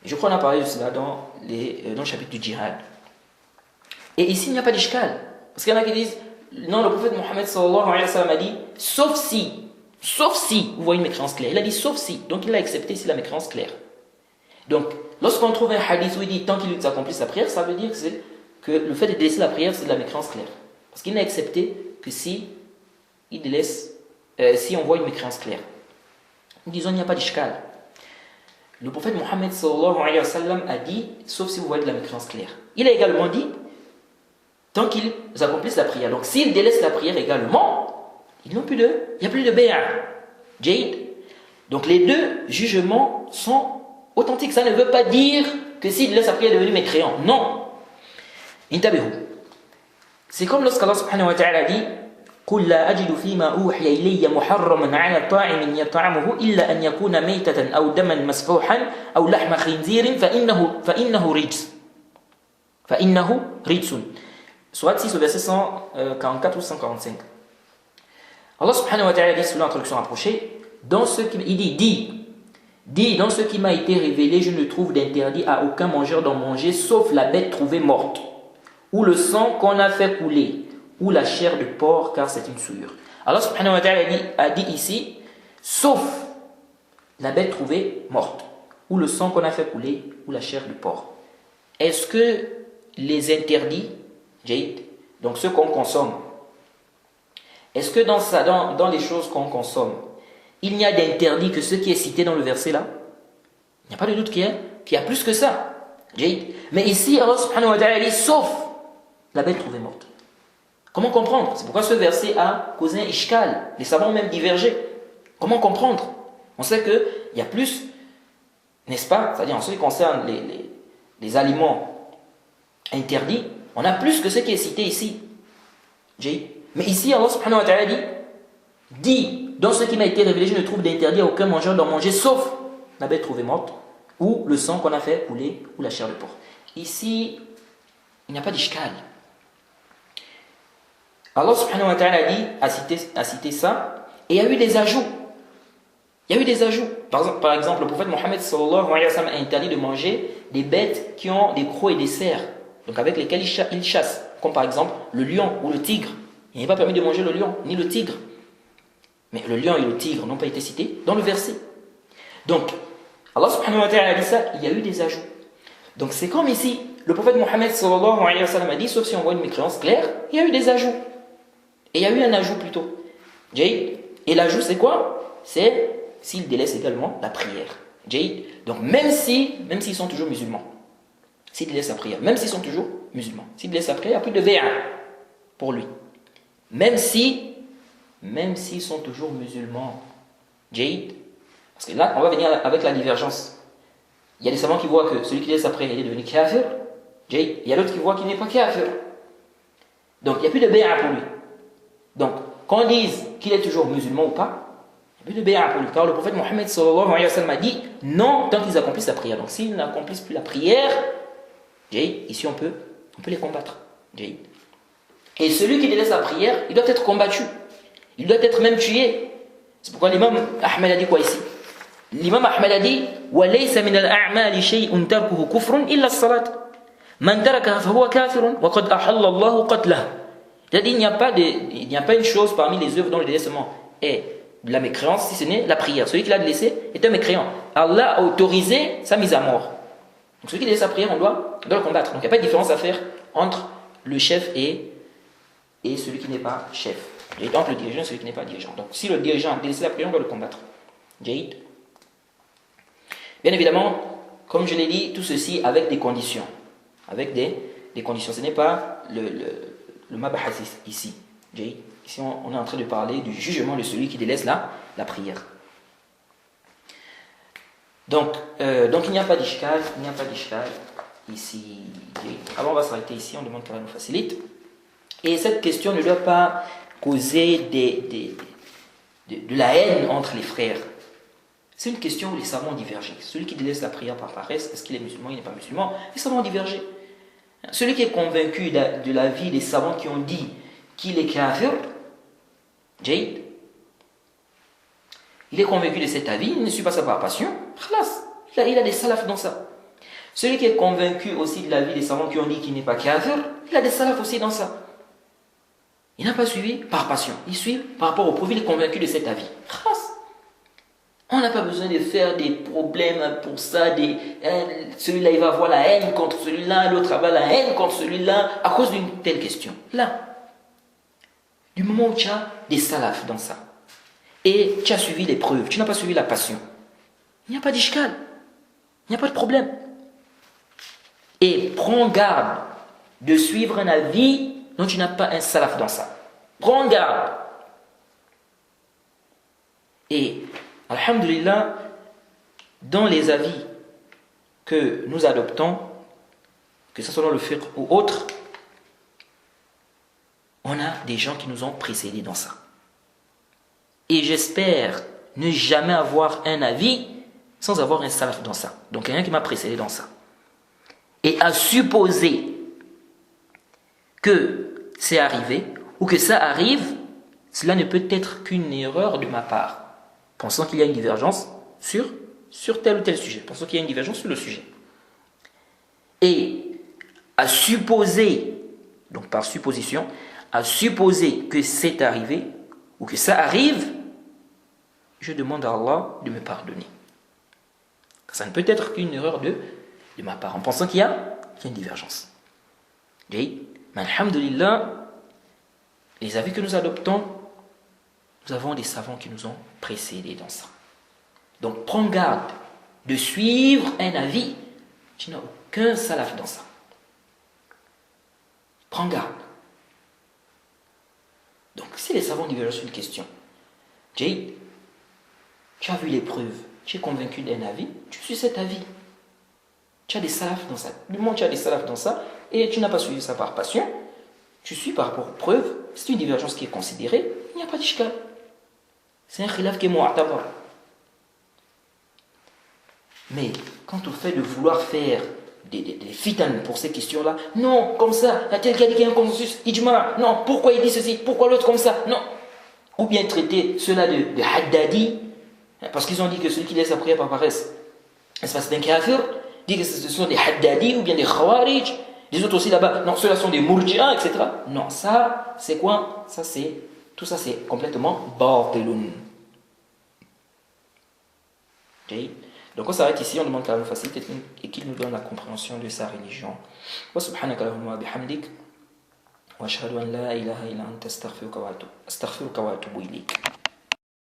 Je crois qu'on a parlé de cela dans le chapitre du djihad. Et ici, il n'y a pas d'ishkal. Parce qu'il y en a qui disent, non, le prophète Mohammed sallallahu alayhi wa sallam a dit, sauf si, vous voyez une mécréance claire. Il a dit sauf si, donc il a accepté ici la mécréance claire. Donc, lorsqu'on trouve un hadith où il dit, tant qu'il accomplit sa prière, ça veut dire que le fait de délaisser la prière, c'est de la mécréance claire. Parce qu'il n'a accepté que si il délaisse, si on voit une mécréance claire. Nous disons, il n'y a pas d'ishkal. Le prophète Mohammed sallallahu alayhi wa sallam a dit, sauf si vous voyez de la mécréance claire. Il a également dit, tant qu'ils accomplissent la prière. Donc s'ils délaissent la prière également, il n'y a plus de bé'a. Jaïd. Donc les deux jugements sont authentiques. Ça ne veut pas dire que s'il délaisse la prière, il est devenu mécréant. Non. Intabihu. C'est comme lorsqu'Allah subhanahu wa ta'ala dit, قل لا أجد فيما أوحي إلي محرما على طاعم يطعمه إلا أن يكون ميتة أو دما مسفوحا أو لحم خنزير فإنه رجس. Soit 6 au verset 144 ou 145. Allah subhanahu wa ta'ala dit, sous l'introduction rapprochée, dans ce qui, il dit, dans ce qui m'a été révélé, je ne trouve d'interdit à aucun mangeur d'en manger, sauf la bête trouvée morte, ou le sang qu'on a fait couler, ou la chair de porc, car c'est une souillure. Allah subhanahu wa ta'ala a dit ici, sauf la bête trouvée morte, ou le sang qu'on a fait couler, ou la chair de porc. Est-ce que les interdits, donc ceux qu'on consomme, est-ce que dans les choses qu'on consomme, il n'y a d'interdit que ce qui est cité dans le verset là? Il n'y a pas de doute qu'il y a plus que ça. Mais ici, Allah subhanahu wa ta'ala dit, sauf la bête trouvée morte. Comment comprendre? C'est pourquoi ce verset a causé un ishkal. Les savants ont même divergé. Comment comprendre? On sait qu'il y a plus, n'est-ce pas? C'est-à-dire en ce qui concerne les aliments interdits, on a plus que ce qui est cité ici. Mais ici, Allah subhanahu wa ta'ala dit, dans ce qui m'a été révélé, je ne trouve d'interdit à aucun mangeur d'en manger, sauf la bête trouvée morte, ou le sang qu'on a fait couler, ou la chair de porc. Ici, il n'y a pas d'ishkal. Allah subhanahu wa ta'ala a cité ça, et il y a eu des ajouts. Par exemple, le prophète Mohammed sallallahu alayhi wa sallam a interdit de manger des bêtes qui ont des crocs et des cerfs, donc avec lesquels il chasse, comme par exemple le lion ou le tigre. Il n'est pas permis de manger le lion ni le tigre. Mais le lion et le tigre n'ont pas été cités dans le verset. Donc, Allah subhanahu wa ta'ala a dit ça, il y a eu des ajouts. Donc c'est comme ici, le prophète Mohammed sallallahu alayhi wa sallam a dit, sauf si on voit une mécréance claire, il y a eu des ajouts. Et il y a eu un ajout plutôt. Et l'ajout c'est quoi? C'est s'ils délaissent également la prière. Donc même s'ils sont toujours musulmans, s'ils délaissent la prière, même s'ils sont toujours musulmans, s'ils délaissent la prière, il n'y a plus de bé'a pour lui. Même s'ils sont toujours musulmans. Parce que là, on va venir avec la divergence. Il y a des savants qui voient que celui qui laisse la prière, il est devenu kafir. Il y a d'autres qui voient qu'il n'est pas kafir. Donc il n'y a plus de bé'a pour lui. Donc, qu'on dise qu'il est toujours musulman ou pas, il n'y a plus de bé'a pour lui. Car le prophète Mohammed sallallahu alayhi wa sallam a dit non tant qu'ils accomplissent la prière. Donc, s'ils n'accomplissent plus la prière, ici on peut les combattre. Et celui qui délaisse la prière, il doit être combattu. Il doit être même tué. C'est pourquoi l'imam Ahmed a dit quoi ici? L'imam Ahmed a dit وَلَيْسَ مِنَ الْأَعْمَالِ شَيْءٌ تَرْكُهُ كُفْرٌ إِلَّا الصَّلَاةِ مَنْ تَرَكَهَا فَهُوَ كَافِرٌ وَقَدْ أَحَلَّ اللَّهُ قَتْلَهُ. C'est-à-dire, il n'y a pas une chose parmi les œuvres dont le délaissement est de la mécréance si ce n'est la prière. Celui qui l'a laissé est un mécréant. Allah a autorisé sa mise à mort. Donc celui qui délaisse sa prière, on doit le combattre. Donc il n'y a pas de différence à faire entre le chef et celui qui n'est pas chef. Entre le dirigeant et celui qui n'est pas dirigeant. Donc si le dirigeant a délaissé la prière, on doit le combattre. Jaïd. Bien évidemment, comme je l'ai dit, tout ceci avec des conditions. Avec des conditions. Ce n'est pas le mabahas ici. Jaïd. Ici, on est en train de parler du jugement de celui qui délaisse la prière. Donc il n'y a pas d'ishkal, ici. Avant, on va s'arrêter ici, on demande qu'Allah nous facilite. Et cette question ne doit pas causer de la haine entre les frères. C'est une question où les savants ont divergé. Celui qui délaisse la prière par paresse, est-ce qu'il est musulman, il n'est pas musulman? Les savants ont divergé. Celui qui est convaincu de l'avis des savants qui ont dit qu'il est kafir, Jaïd, il est convaincu de cet avis, il ne suit pas ça par passion, khalas, il a des salafs dans ça. Celui qui est convaincu aussi de l'avis des savants qui ont dit qu'il n'est pas kafir, il a des salafs aussi dans ça. Il n'a pas suivi par passion, il suit par rapport au preuves, il est convaincu de cet avis. Khalas. On n'a pas besoin de faire des problèmes pour ça, celui-là il va avoir la haine contre celui-là, l'autre va avoir la haine contre celui-là, à cause d'une telle question. Là, du moment où tu as des salafs dans ça, et tu as suivi les preuves, tu n'as pas suivi la passion, il n'y a pas d'ishkal, il n'y a pas de problème. Et prends garde de suivre un avis dont tu n'as pas un salaf dans ça. Prends garde. Et, alhamdulillah, dans les avis que nous adoptons, que ce soit dans le fiqh ou autre, on a des gens qui nous ont précédés dans ça. Et j'espère ne jamais avoir un avis sans avoir un salaf dans ça. Donc quelqu'un qui m'a précédé dans ça. Et à supposer que c'est arrivé ou que ça arrive, cela ne peut être qu'une erreur de ma part. Pensant qu'il y a une divergence sur tel ou tel sujet. Pensant qu'il y a une divergence sur le sujet. Et à supposer, donc par supposition, à supposer que c'est arrivé ou que ça arrive, je demande à Allah de me pardonner. Ça ne peut être qu'une erreur de ma part, en pensant qu'il y a une divergence. Mais alhamdulillah, les avis que nous adoptons, nous avons des savants qui nous ont précédés dans ça. Donc prends garde de suivre un avis, tu n'as aucun salaf dans ça. Prends garde. Donc si les savants divergent sur une question, tu as vu les preuves, tu es convaincu d'un avis, tu suis cet avis. Tu as des salafs dans ça. Du moment que tu as des salafs dans ça, et tu n'as pas suivi ça par passion, tu suis par rapport aux preuves, c'est une divergence qui est considérée, il n'y a pas d'ishkal. C'est un khilaf qui est mu'tabar. Mais quant au fait de vouloir faire des fitan pour ces questions-là, non, comme ça, la tel qui a dit qu'il y a un consensus, ijma, non, pourquoi il dit ceci, pourquoi l'autre comme ça, non. Ou bien traiter cela de haddadi, parce qu'ils ont dit que celui qui laisse sa prière par paresse, c'est un kafir, dit que ce sont des haddadi ou bien des khawarij, les autres aussi là-bas, non, ceux-là sont des murji'a, etc. Non, ça, c'est quoi? Tout ça, c'est complètement batilun. Okay. Donc on s'arrête ici, on demande qu'Allah nous facilite et qu'il nous donne la compréhension de sa religion. Wa subhanaka Allahumma bihamdik wa ashhadu an la ilaha illa anta astaghfiruka wa atubu ilayk.